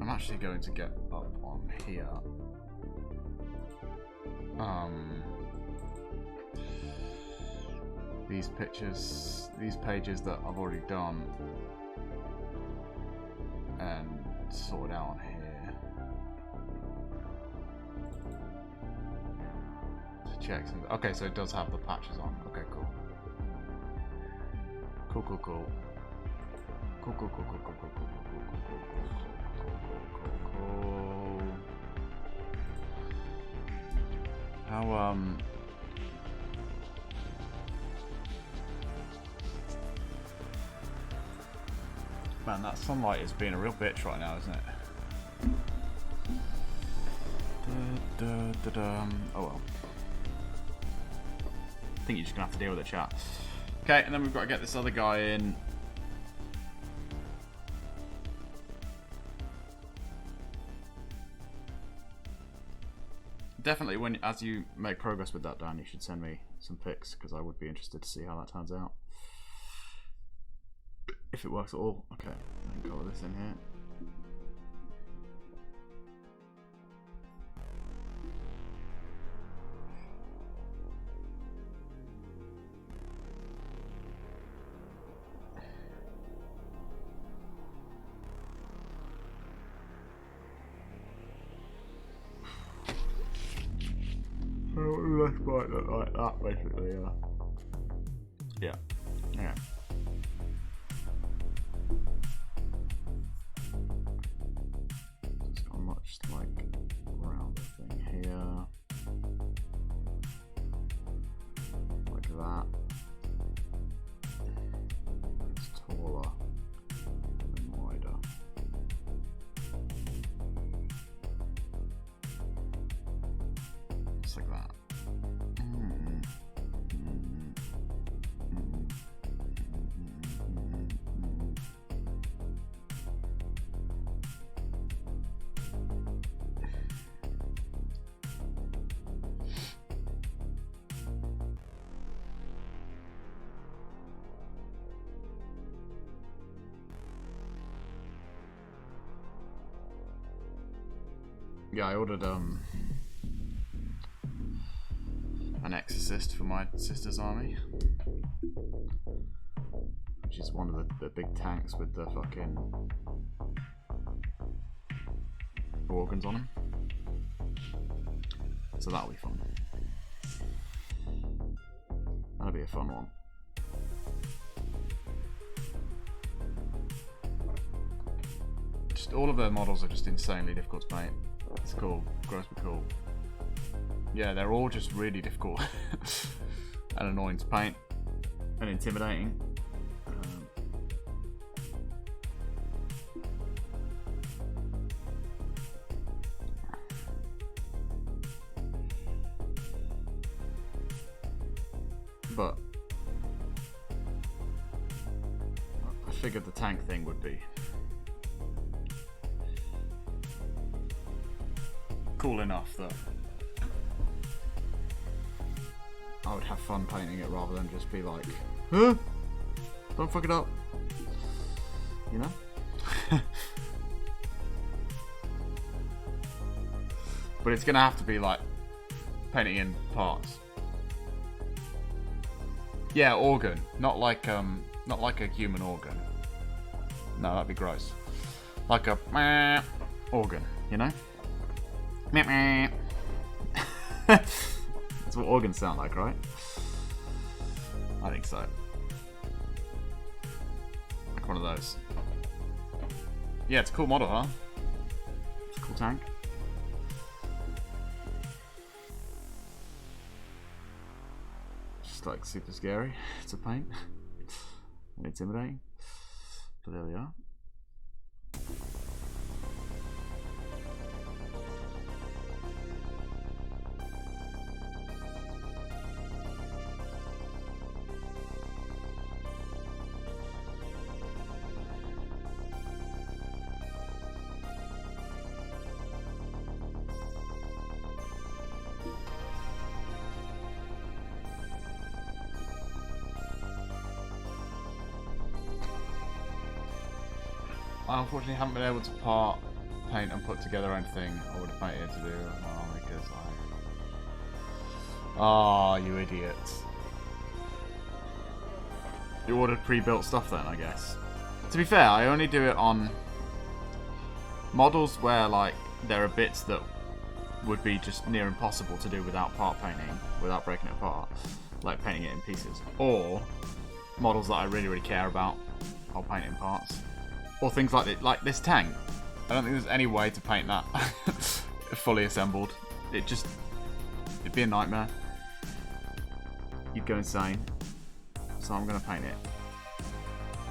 I'm actually going to get up on here. These pictures, these pages that I've already done and sorted out on here. To check some. Okay, so it does have the patches on. Okay, cool. Cool, cool, cool. Cool, cool, cool, cool, cool, cool, cool, cool, cool, cool, cool. How man, that sunlight is being a real bitch right now, isn't it? Oh well. I think you're just gonna have to deal with it, chat. Okay, and then we've got to get this other guy in. Definitely, when as you make progress with that, Dan, you should send me some pics because I would be interested to see how that turns out. If it works at all. Okay, then color this in here. This might look like that, basically, yeah. Yeah. It's got much like round thing here. Like that. It's taller and wider. Just like that. Yeah, I ordered an exorcist for my sister's army, which is one of the big tanks with the fucking organs on them. So that'll be fun. That'll be a fun one. Just all of their models are just insanely difficult to paint. It's cool, gross but cool. Yeah, they're all just really difficult and annoying to paint and intimidating. But I figured the tank thing would be cool enough that I would have fun painting it rather than just be like, huh? Don't fuck it up, you know? But it's gonna have to be like painting in parts. Yeah, organ, not like a human organ. No, that'd be gross. Like a meh organ, you know? Meh meh. That's what organs sound like, right? I think so. Like one of those. Yeah, it's a cool model, huh? It's a cool tank. Just like super scary to paint and intimidating. But there we are. I unfortunately haven't been able to part, paint and put together anything I would have painted to do because Ah, you idiots. You ordered pre-built stuff then, I guess. To be fair, I only do it on models where like there are bits that would be just near impossible to do without part painting, without breaking it apart, like painting it in pieces. Or models that I really, really care about, I'll paint in parts. Or things like this tank. I don't think there's any way to paint that fully assembled. It'd be a nightmare. You'd go insane. So I'm gonna paint it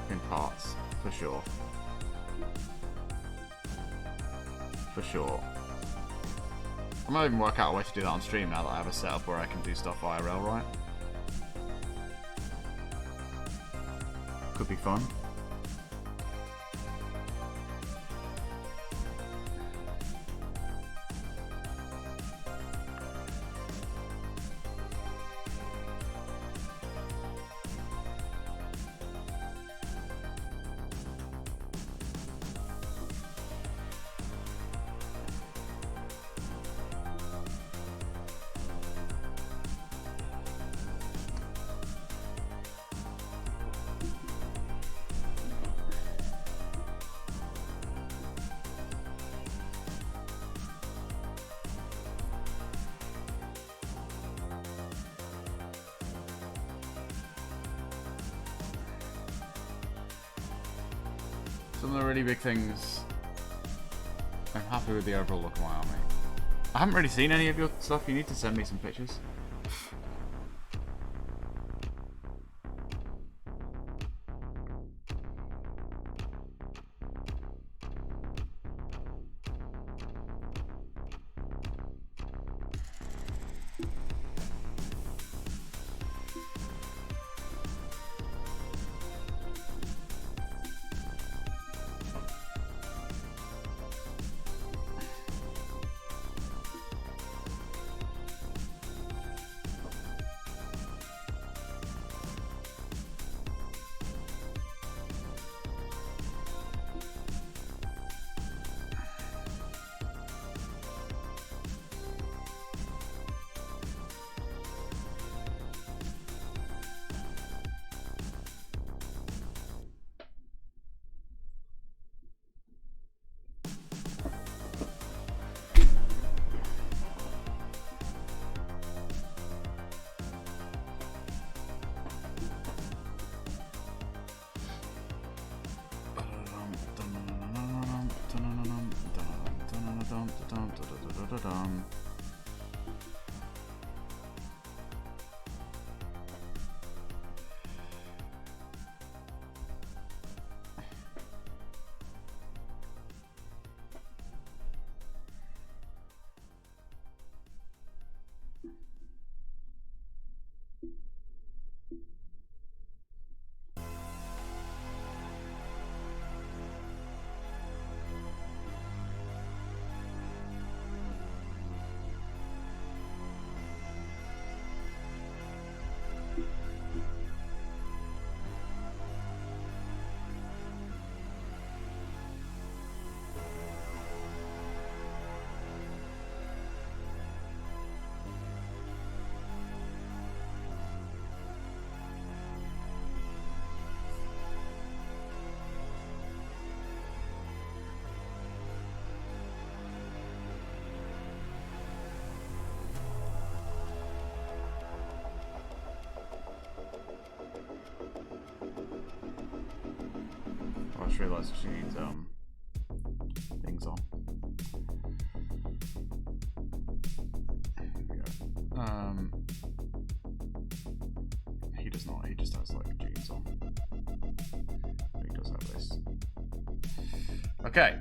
in parts, for sure. For sure. I might even work out a way to do that on stream now that I have a setup where I can do stuff IRL, right? Could be fun. Some of the really big things, I'm happy with the overall look of my army. I haven't really seen any of your stuff, you need to send me some pictures. Da-da-dum. I just realised she needs things on. Here we go. He does not, he just has like jeans on. He does have this. Okay.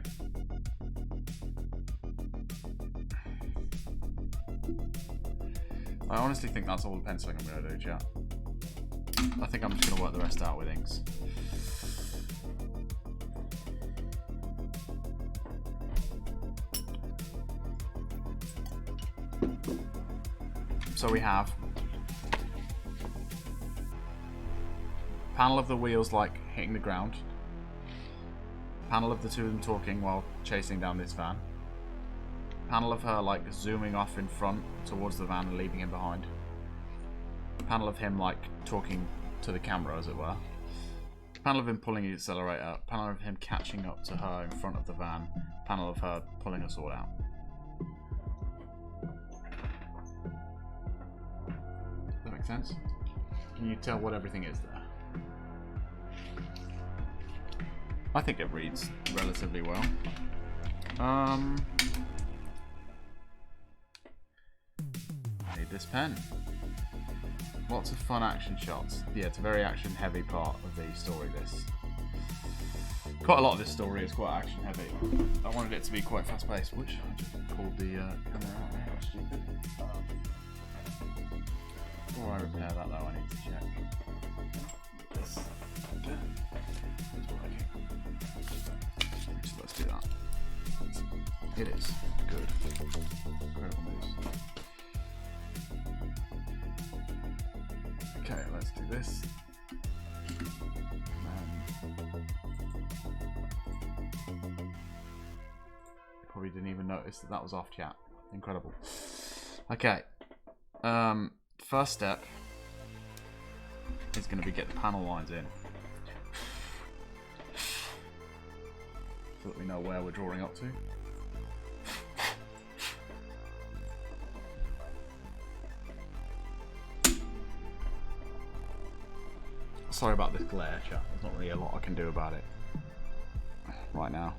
I honestly think that's all the penciling I'm going to do, chat. I think I'm just going to work the rest out with inks. So we have panel of the wheels like hitting the ground, panel of the two of them talking while chasing down this van, panel of her like zooming off in front towards the van and leaving him behind, panel of him like talking to the camera as it were, panel of him pulling the accelerator, panel of him catching up to her in front of the van, panel of her pulling us all out. Sense? Can you tell what everything is there? I think it reads relatively well. Need this pen. Lots of fun action shots. Yeah, it's a very action heavy part of the story, this. Quite a lot of this story is quite action heavy. I wanted it to be quite fast paced, which I just pulled the camera out there. That's stupid. Before I repair that though, I need to check this. It's working. So let's do that. It is. Good. Incredible news. Okay, let's do this. Probably didn't even notice that was off, chat. Incredible. Okay. First step is going to be get the panel lines in so that we know where we're drawing up to. Sorry about this glare, chat. There's not really a lot I can do about it right now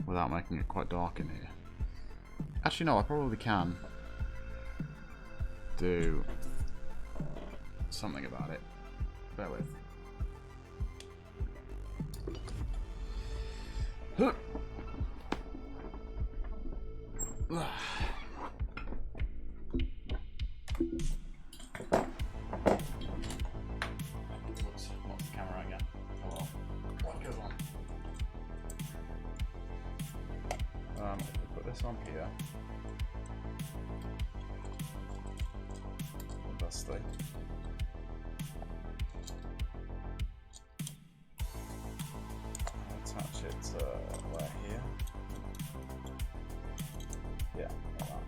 without making it quite dark in here. Actually, no, I probably can do something about it. Bear with. Oops, lost the camera again. Oh well. What goes on? If we put this on here. Thing. Attach it where here? Yeah, like that.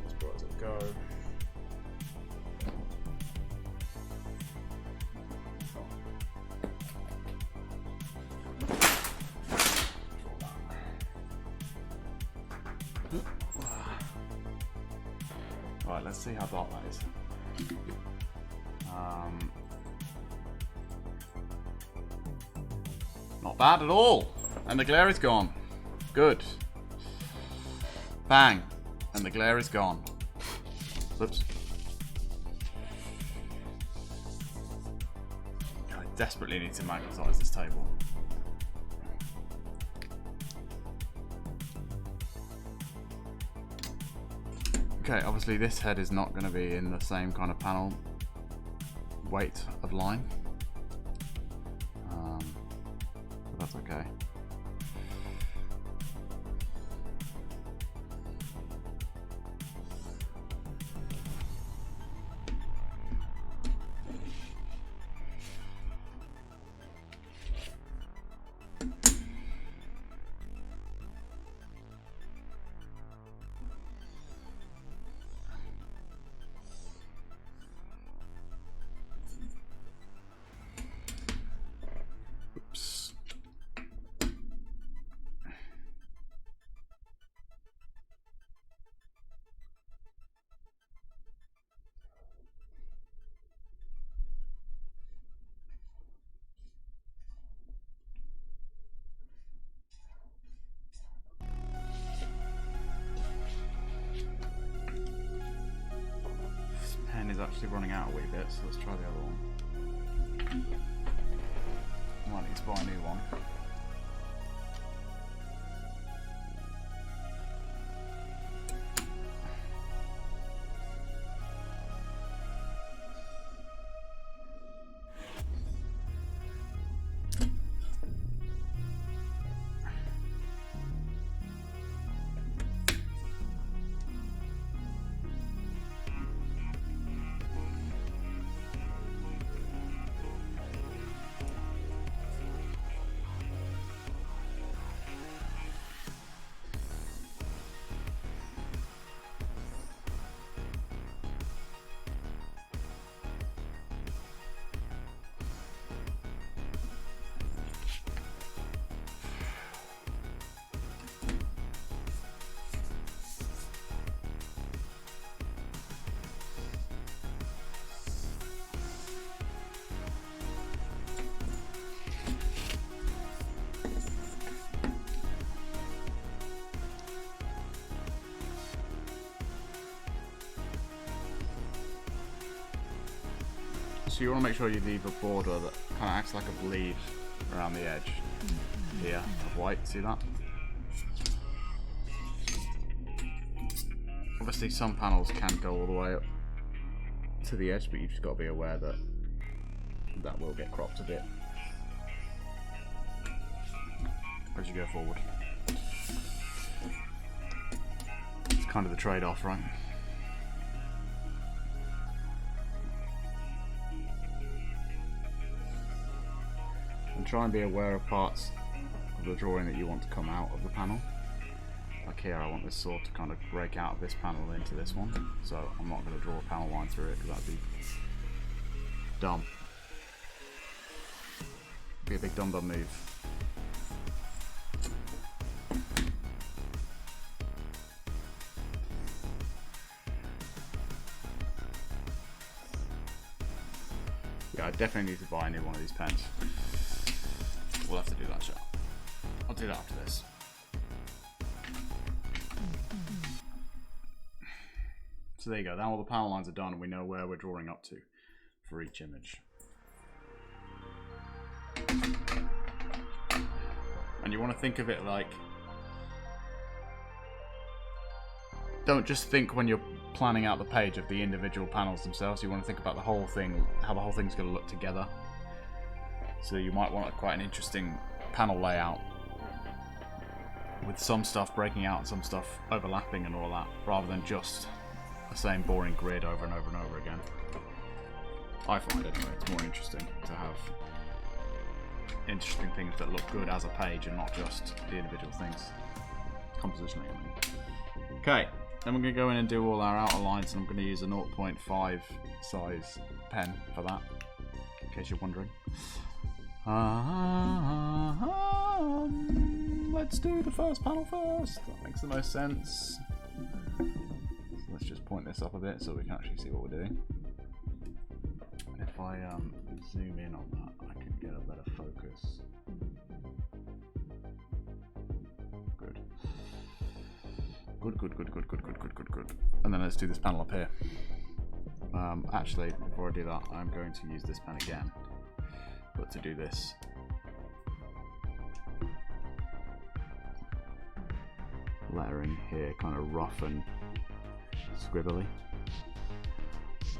As far as it go. Right, let's see how dark that is. Not bad at all. And the glare is gone. Good. Bang. And the glare is gone. Whoops. I desperately need to magnetize this table. Okay, obviously this head is not going to be in the same kind of panel weight of line. But that's okay. Is actually running out a wee bit, so let's try the other one. Might need to buy a new one. So you want to make sure you leave a border that kind of acts like a bleed around the edge here of white. See that? Obviously some panels can go all the way up to the edge, but you've just got to be aware that that will get cropped a bit as you go forward. It's kind of the trade-off, right? And try and be aware of parts of the drawing that you want to come out of the panel. Like here, I want this sword to kind of break out of this panel into this one, so I'm not going to draw a panel line through it because that'd be dumb. Be a big dumb move. Yeah, I definitely need to buy a new one of these pens. We'll have to do that, shall I'll do that after this. So there you go, now all the panel lines are done and we know where we're drawing up to for each image. And you want to think of it like, don't just think when you're planning out the page of the individual panels themselves, you want to think about the whole thing, how the whole thing's going to look together. So you might want quite an interesting panel layout with some stuff breaking out and some stuff overlapping and all that, rather than just the same boring grid over and over and over again. I find anyway, it's more interesting to have interesting things that look good as a page and not just the individual things. Compositionally, I mean. Okay, then we're going to go in and do all our outer lines, and I'm going to use a 0.5 size pen for that, in case you're wondering. Let's do the first panel first. That makes the most sense. So let's just point this up a bit so we can actually see what we're doing. If if I zoom in on that, I can get a better focus. Good. Good. And then let's do this panel up here. Actually, before I do that, I'm going to use this pen again. But to do this, lettering here kind of rough and scribbly.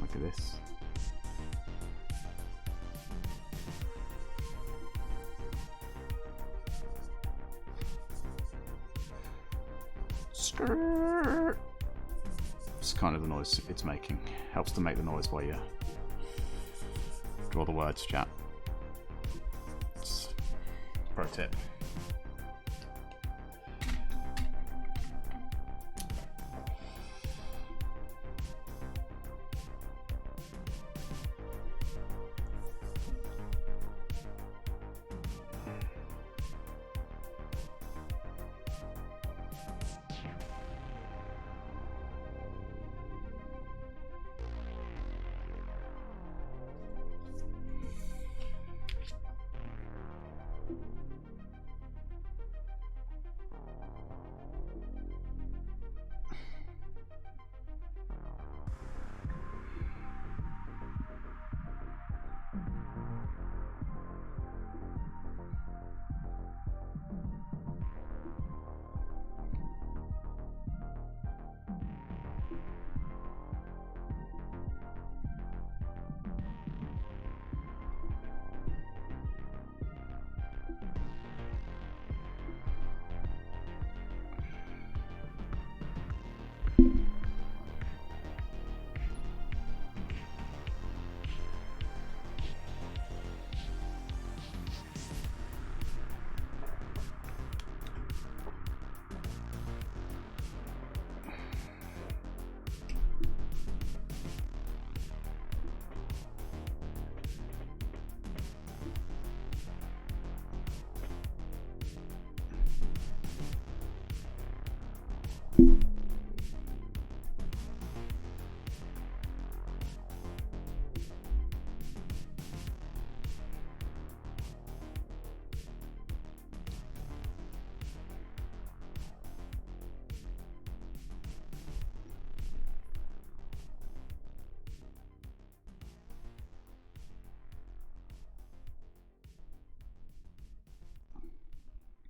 Look at this. Skirt. It's kind of the noise it's making. Helps to make the noise while you draw the words, chat. It's pro tip.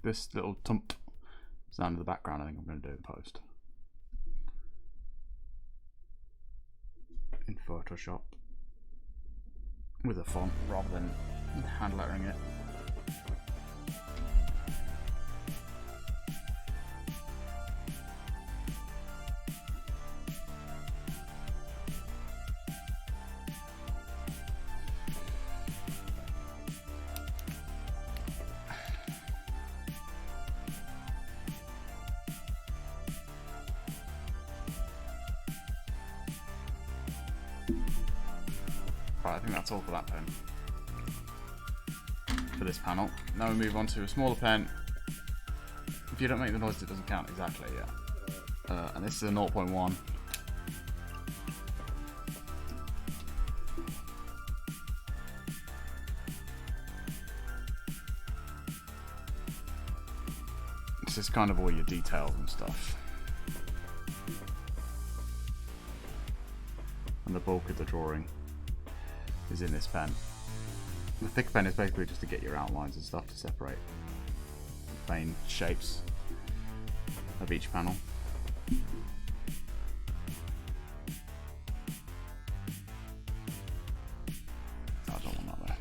This little thump sound in the background, I think I'm going to do in post. In Photoshop. With a font rather than hand lettering it. Right, I think that's all for that pen. For this panel. Now we move on to a smaller pen. If you don't make the noise, it doesn't count. Exactly, yeah. And this is a 0.1. This is kind of all your details and stuff. And the bulk of the drawing is in this pen. The thick pen is basically just to get your outlines and stuff to separate the main shapes of each panel. I don't want that there.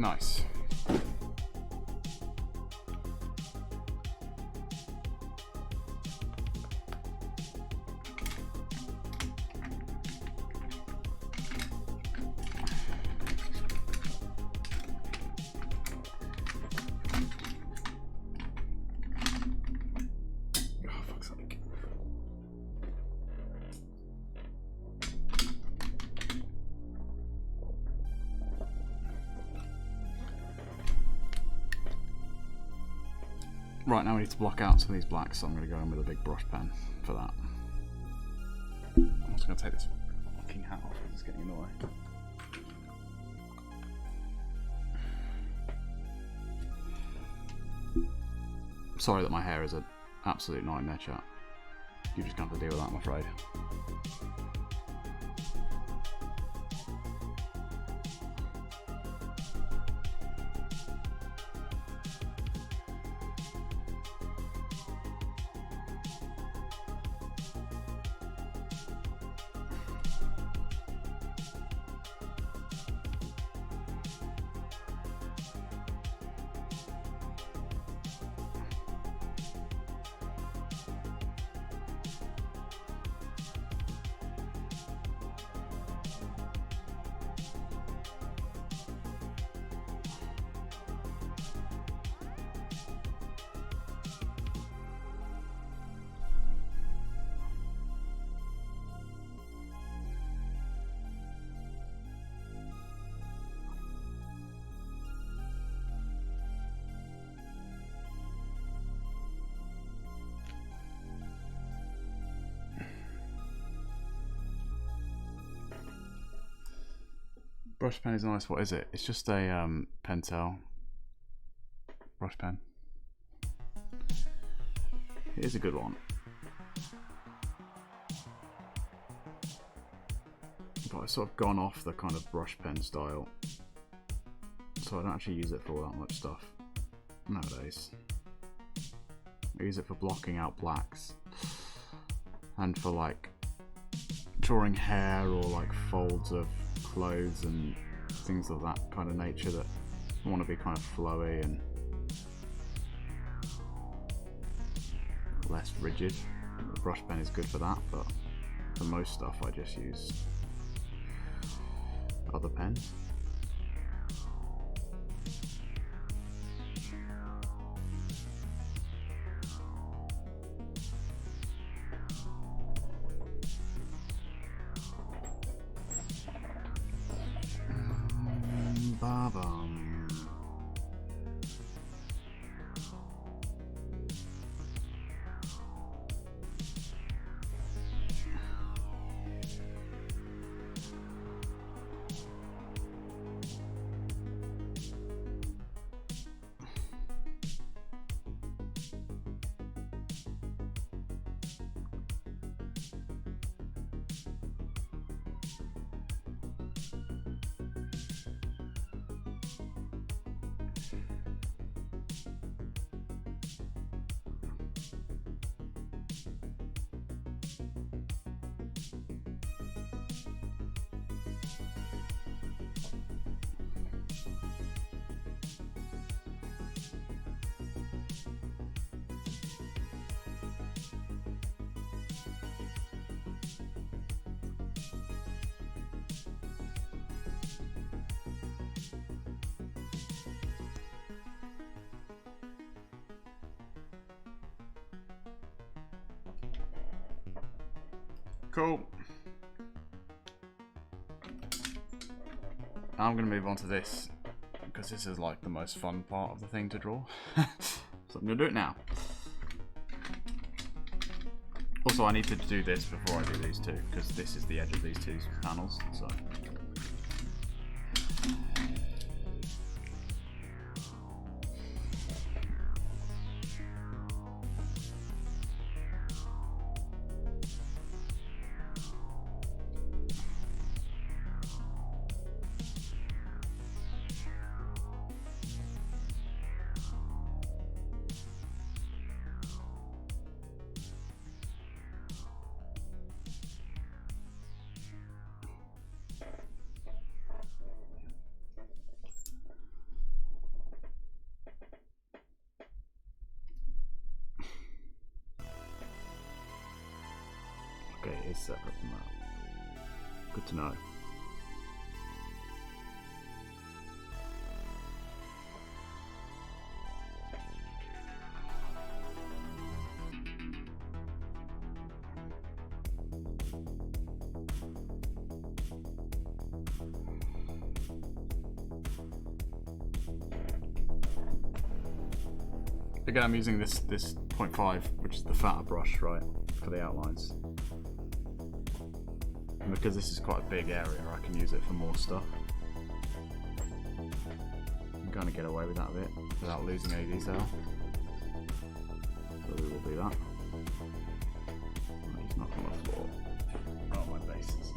Nice. Right, now we need to block out some of these blacks, so I'm going to go in with a big brush pen for that. I'm just going to take this fucking hat off, it's getting in the way. Sorry that my hair is an absolute nightmare, chat. You're just going to have to deal with that, I'm afraid. Brush pen is nice. What is it? It's just a Pentel brush pen. It is a good one. But I've sort of gone off the kind of brush pen style. So I don't actually use it for all that much stuff nowadays. I use it for blocking out blacks. And for like drawing hair or like folds of clothes and things of that kind of nature that want to be kind of flowy and less rigid. The brush pen is good for that, but for most stuff I just use other pens. Cool. Now I'm going to move on to this, because this is like the most fun part of the thing to draw. So I'm going to do it now. Also, I need to do this before I do these two, because this is the edge of these two panels. So. is separate from that. Good to know. Again, I'm using this 0.5, which is the fatter brush, right, for the outlines. And because this is quite a big area, I can use it for more stuff. I'm going to get away with that a bit without losing any detail. So we will do that. Just knock on the floor. Oh, my bases.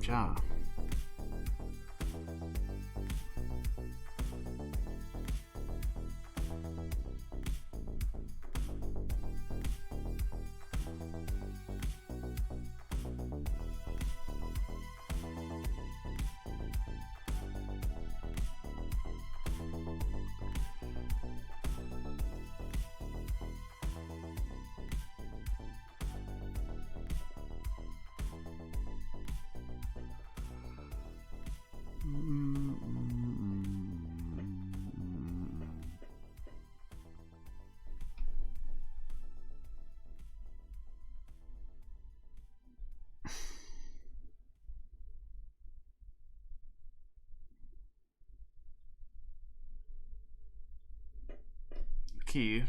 Ja. Key.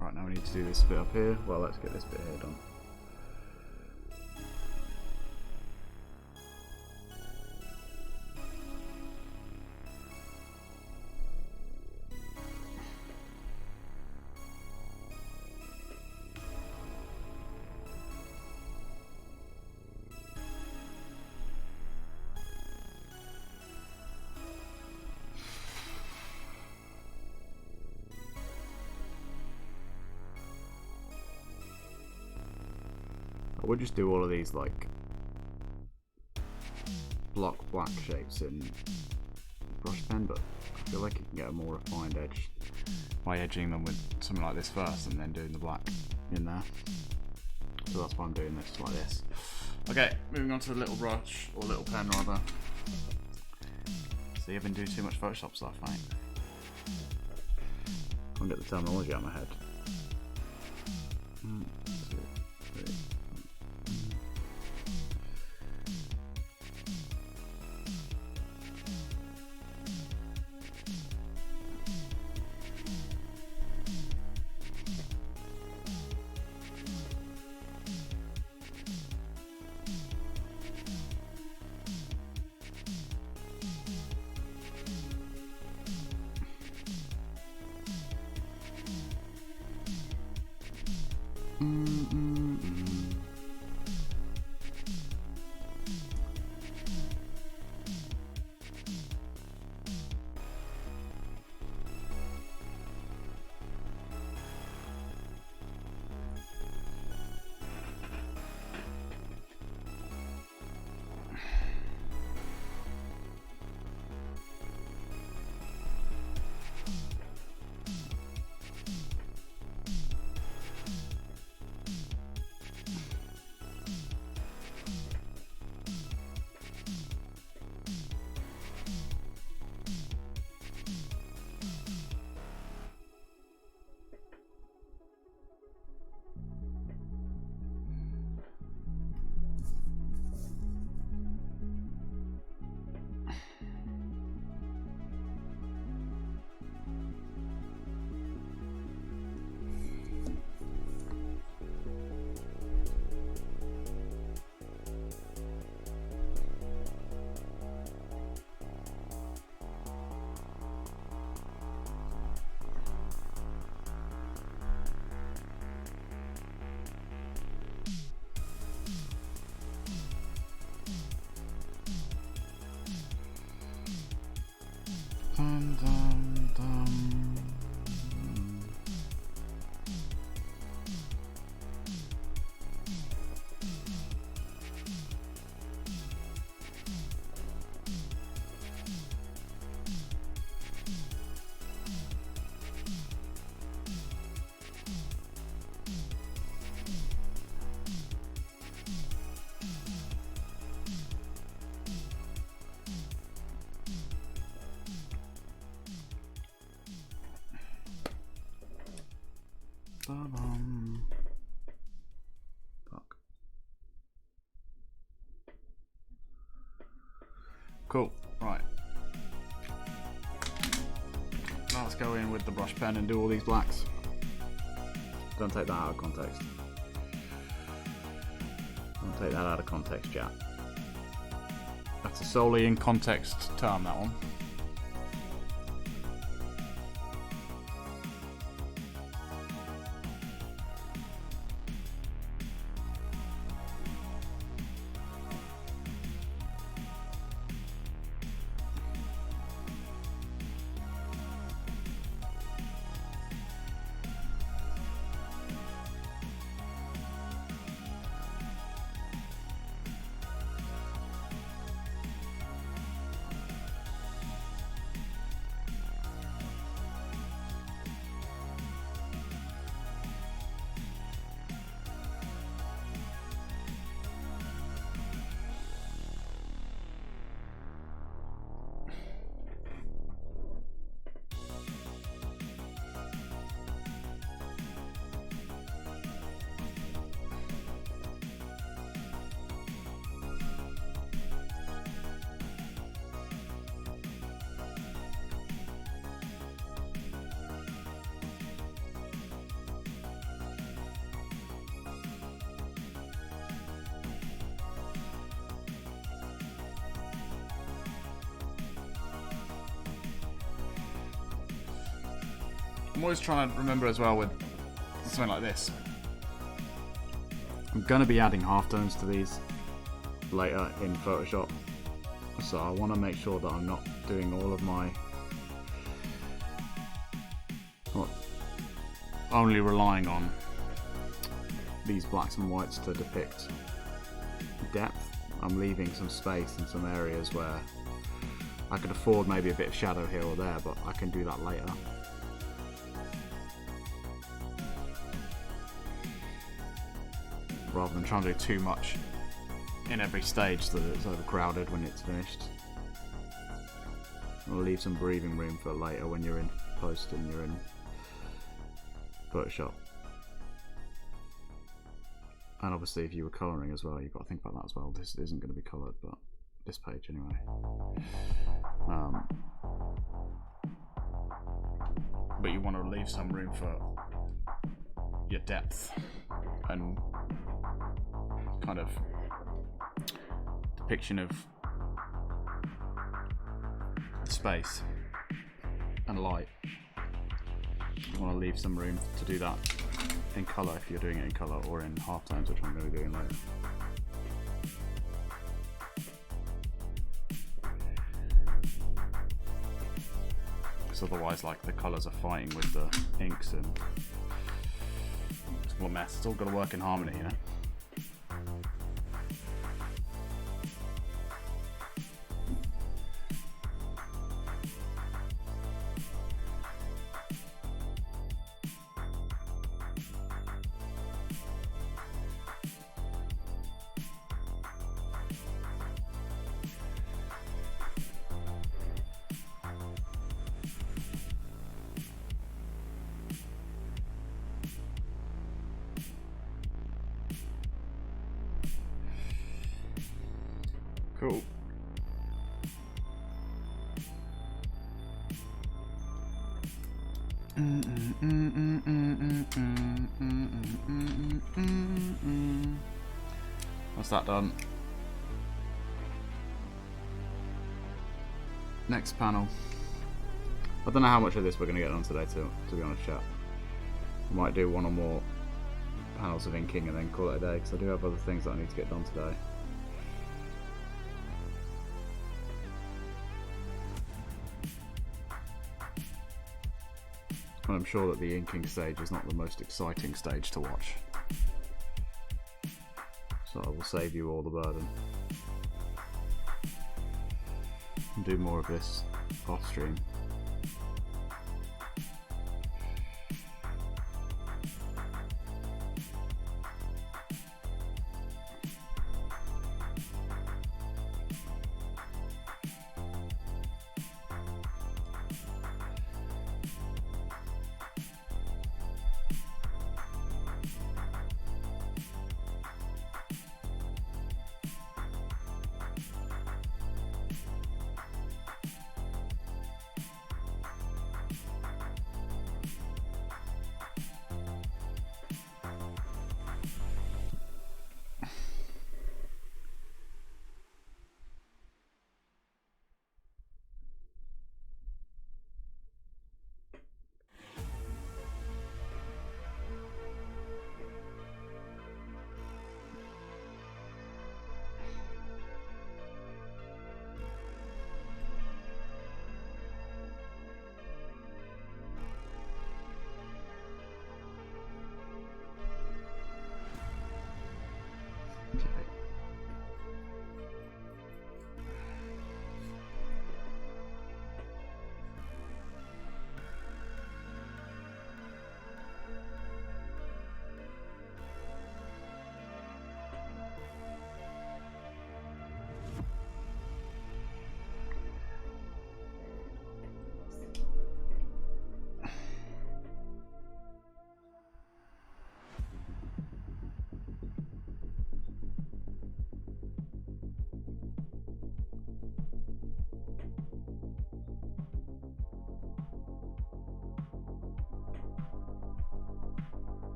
Right, now we need to do this bit up here. Well, let's get this bit here done. I would just do all of these like block black shapes in brush pen, but I feel like you can get a more refined edge by edging them with something like this first and then doing the black in there. So that's why I'm doing this like this. Okay, moving on to the little brush, or little pen rather. So you've been doing too much Photoshop stuff, mate. I can't get the terminology out of my head. Dum, dum, dum. Fuck. Cool. Right. Now let's go in with the brush pen and do all these blacks. Don't take that out of context. Don't take that out of context, Jack. That's a solely in context term, that one. I'm always trying to remember as well with something like this. I'm going to be adding halftones to these later in Photoshop, so I want to make sure that I'm not doing all of my... not only relying on these blacks and whites to depict depth. I'm leaving some space in some areas where I could afford maybe a bit of shadow here or there, but I can do that later. Rather than trying to do too much in every stage so that it's overcrowded when it's finished. I'll leave some breathing room for later when you're in post and you're in Photoshop. And obviously if you were colouring as well, you've got to think about that as well. This isn't going to be coloured, but this page anyway. But you want to leave some room for your depth and kind of depiction of space and light. You want to leave some room to do that in colour if you're doing it in colour, or in halftones, which I'm going to be doing later. Because otherwise, like, the colours are fighting with the inks and it's all a mess. It's all got to work in harmony, you know. Cool. What's that done? Next panel. I don't know how much of this we're going to get on today, to be honest, chat. I might do one or more panels of inking and then call it a day, because I do have other things that I need to get done today. And I'm sure that the inking stage is not the most exciting stage to watch. So I will save you all the burden. And do more of this off stream.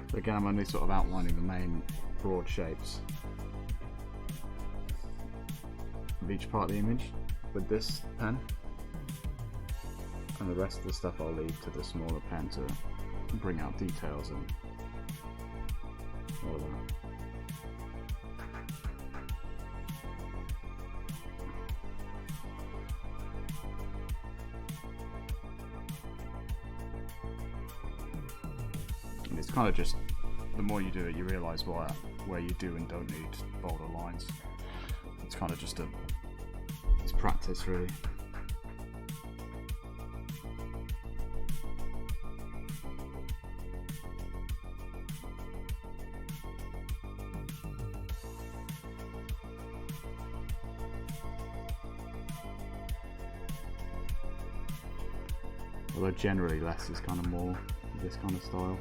So again, I'm only sort of outlining the main broad shapes of each part of the image with this pen, and the rest of the stuff I'll leave to the smaller pen to bring out details and all of that. And it's kind of just, the more you do it, you realise where you do and don't need bolder lines. It's kind of just it's practice, really. Although generally less is kind of more of this kind of style.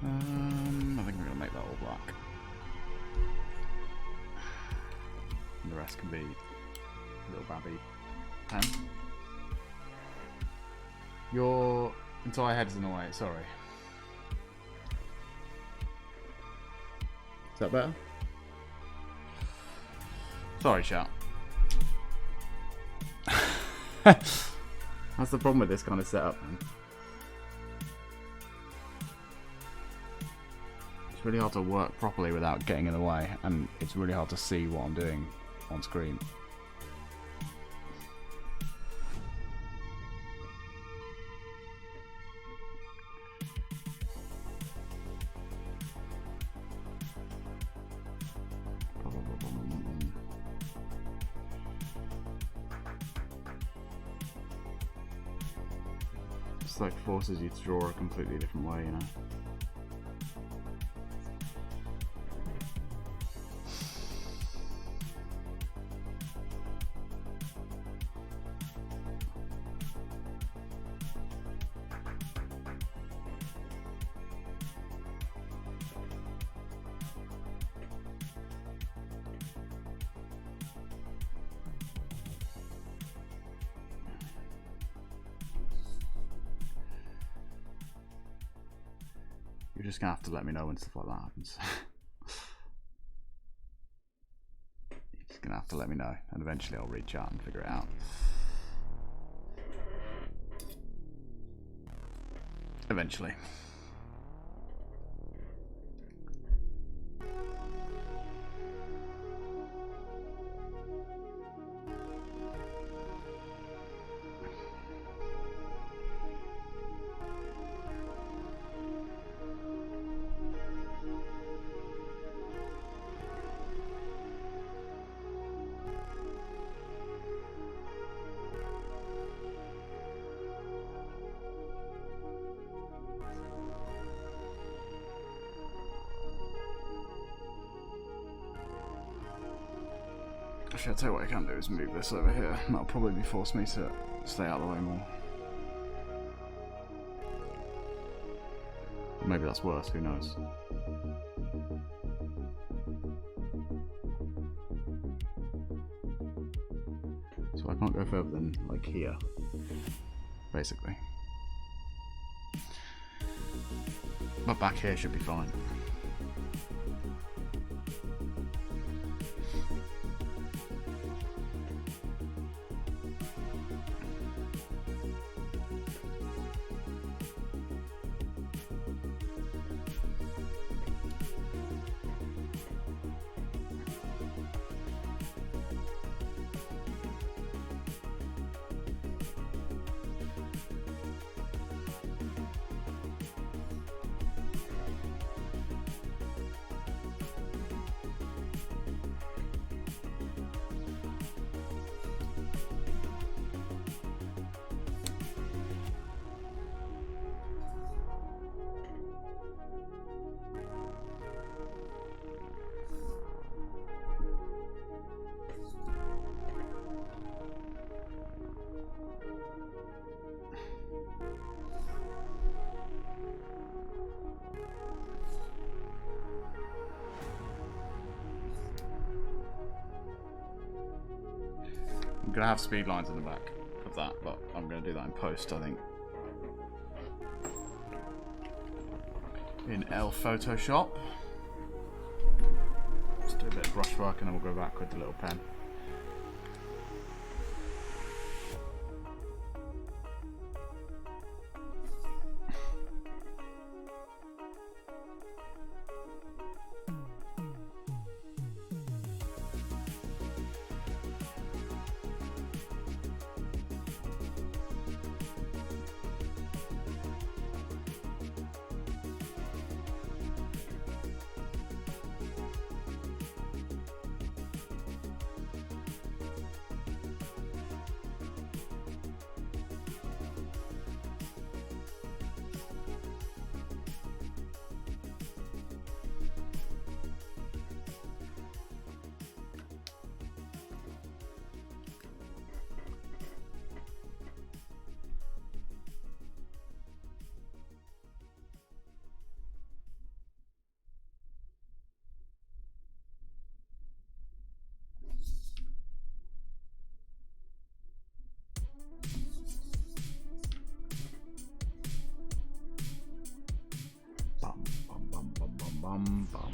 I think we're going to make that all black. And the rest can be little babby pen. Your entire head is in the way, sorry. Is that better? Sorry, chat. That's the problem with this kind of setup, man. It's really hard to work properly without getting in the way, and it's really hard to see what I'm doing on screen. It's like forces you to draw a completely different way, you know. You're just gonna have to let me know when stuff like that happens. You're just gonna have to let me know, and eventually I'll reach out and figure it out. Eventually. Actually, I'll tell you what I can do is move this over here. That'll probably force me to stay out of the way more. Maybe that's worse, who knows. So I can't go further than, like, here, basically. But back here should be fine. I'm gonna have speed lines in the back of that, but I'm gonna do that in post, I think. In Photoshop. Just do a bit of brushwork and then we'll go back with the little pen. bum bum.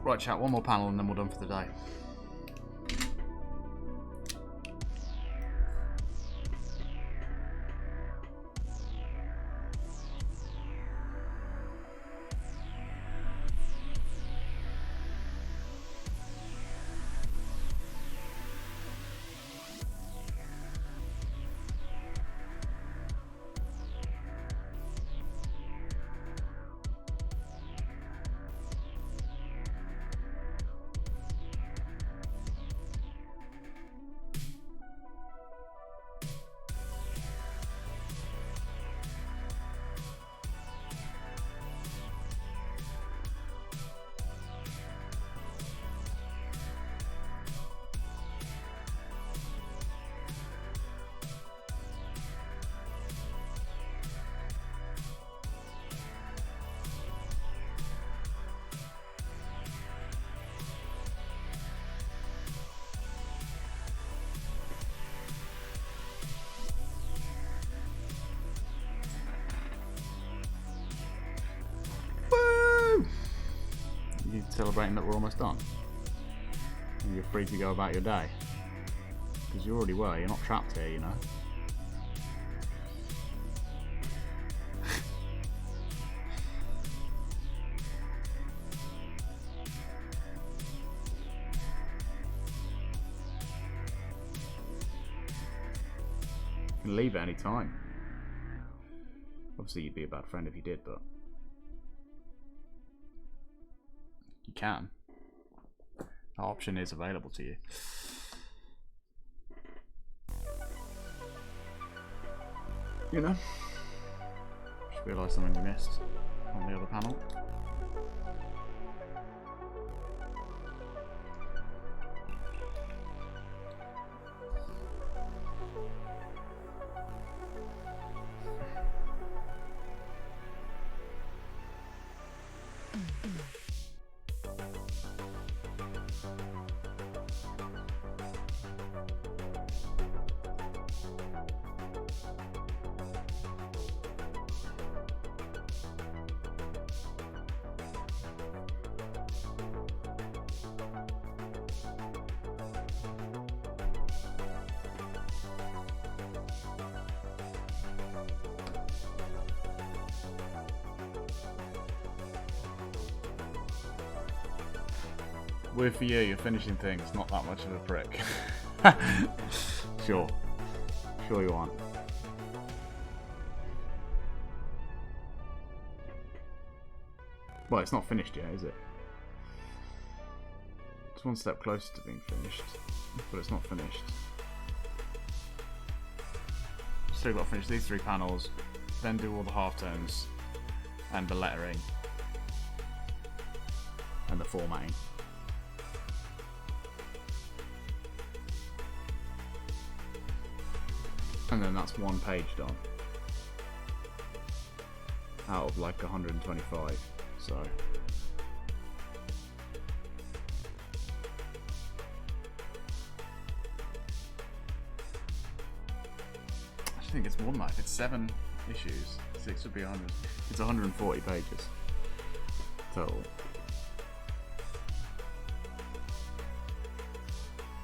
Right, chat, one more panel and then we're done for the day. Celebrating that we're almost done. And you're free to go about your day. Because you already were, you're not trapped here, you know. You can leave at any time. Obviously you'd be a bad friend if you did, but you can. That option is available to you. You know? Just realised something we missed on the other panel. Weird for you, you're finishing things, not that much of a prick. Sure. Sure you aren't. Well, it's not finished yet, is it? It's one step closer to being finished, but it's not finished. Still got to finish these 3 panels, then do all the halftones, and the lettering, and the formatting. And then that's 1 page done. Out of like 125, so. I think it's more than that. If it's 7 issues, 6 would be 100. It's 140 pages total.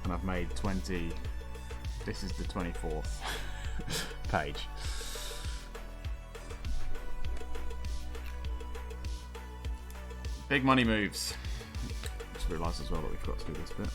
And I've made 20 This is the 24th page. Big money moves. Just realised as well that we've got to do this bit.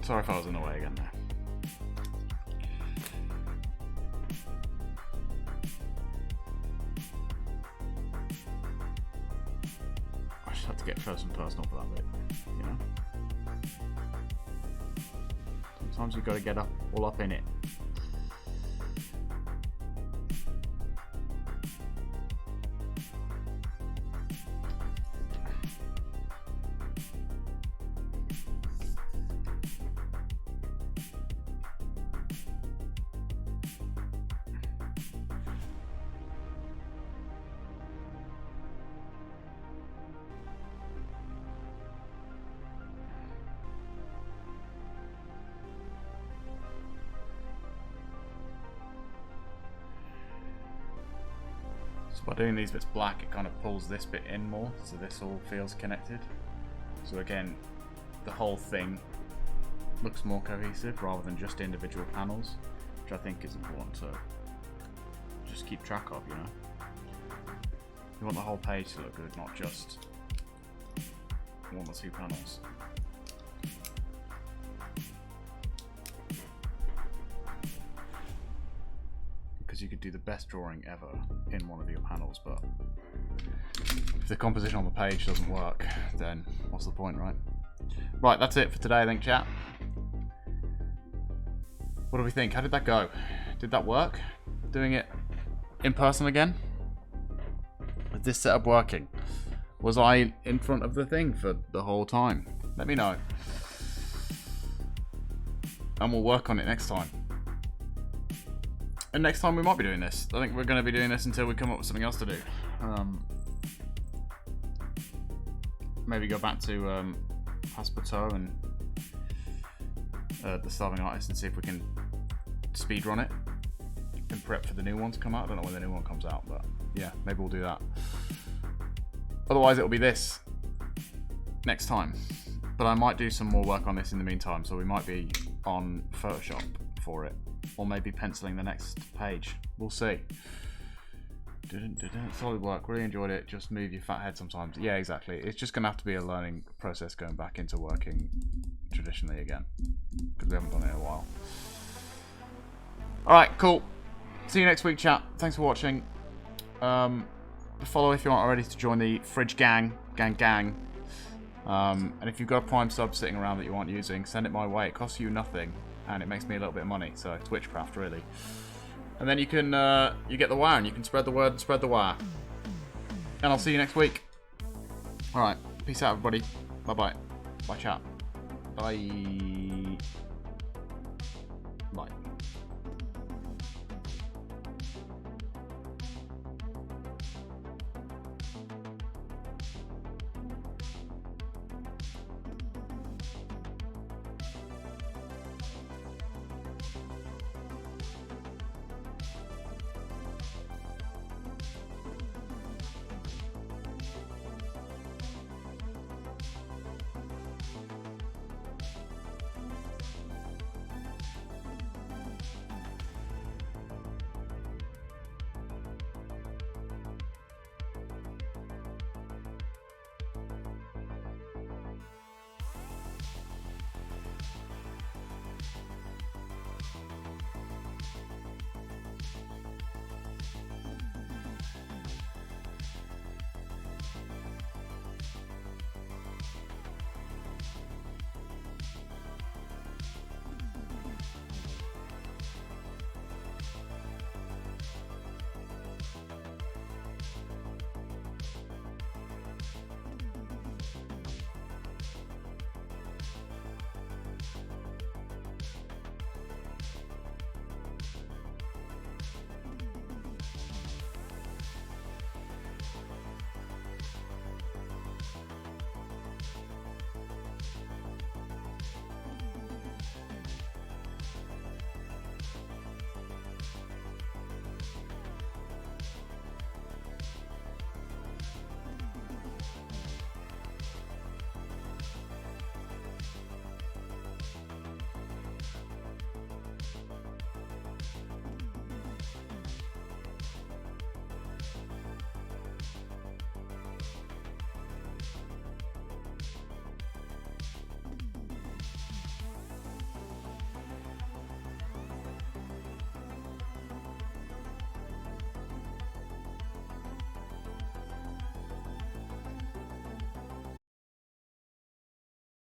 Sorry if I was in the way again there. I just had to get close and personal for that bit, you know? Sometimes you've got to get all up in it. By doing these bits black, it kind of pulls this bit in more, so this all feels connected. So again, the whole thing looks more cohesive rather than just individual panels, which I think is important to just keep track of, you know. You want the whole page to look good, not just one or two panels. Because you could do the best drawing ever in one of your panels, but if the composition on the page doesn't work, then what's the point, right? Right, that's it for today, I think, chat. What do we think? How did that go? Did that work? Doing it in person again? Is this setup working? Was I in front of the thing for the whole time? Let me know. And we'll work on it next time. And next time we might be doing this. I think we're going to be doing this until we come up with something else to do. Maybe go back to Passepartout and the Starving Artist and see if we can speedrun it and prep for the new one to come out. I don't know when the new one comes out, but yeah, maybe we'll do that. Otherwise, it'll be this next time. But I might do some more work on this in the meantime, so we might be on Photoshop for it. Or maybe penciling the next page. We'll see. Solid work. Really enjoyed it. Just move your fat head sometimes. Yeah, exactly. It's just going to have to be a learning process going back into working traditionally again. Because we haven't done it in a while. Alright, cool. See you next week, chat. Thanks for watching. Follow if you aren't already to join the Fridge Gang. And if you've got a Prime sub sitting around that you aren't using, send it my way. It costs you nothing. And it makes me a little bit of money, so it's witchcraft, really. And then you can, you get the wire, and you can spread the word and spread the wire. And I'll see you next week. Alright, peace out, everybody. Bye-bye. Bye, chat. Bye. Bye.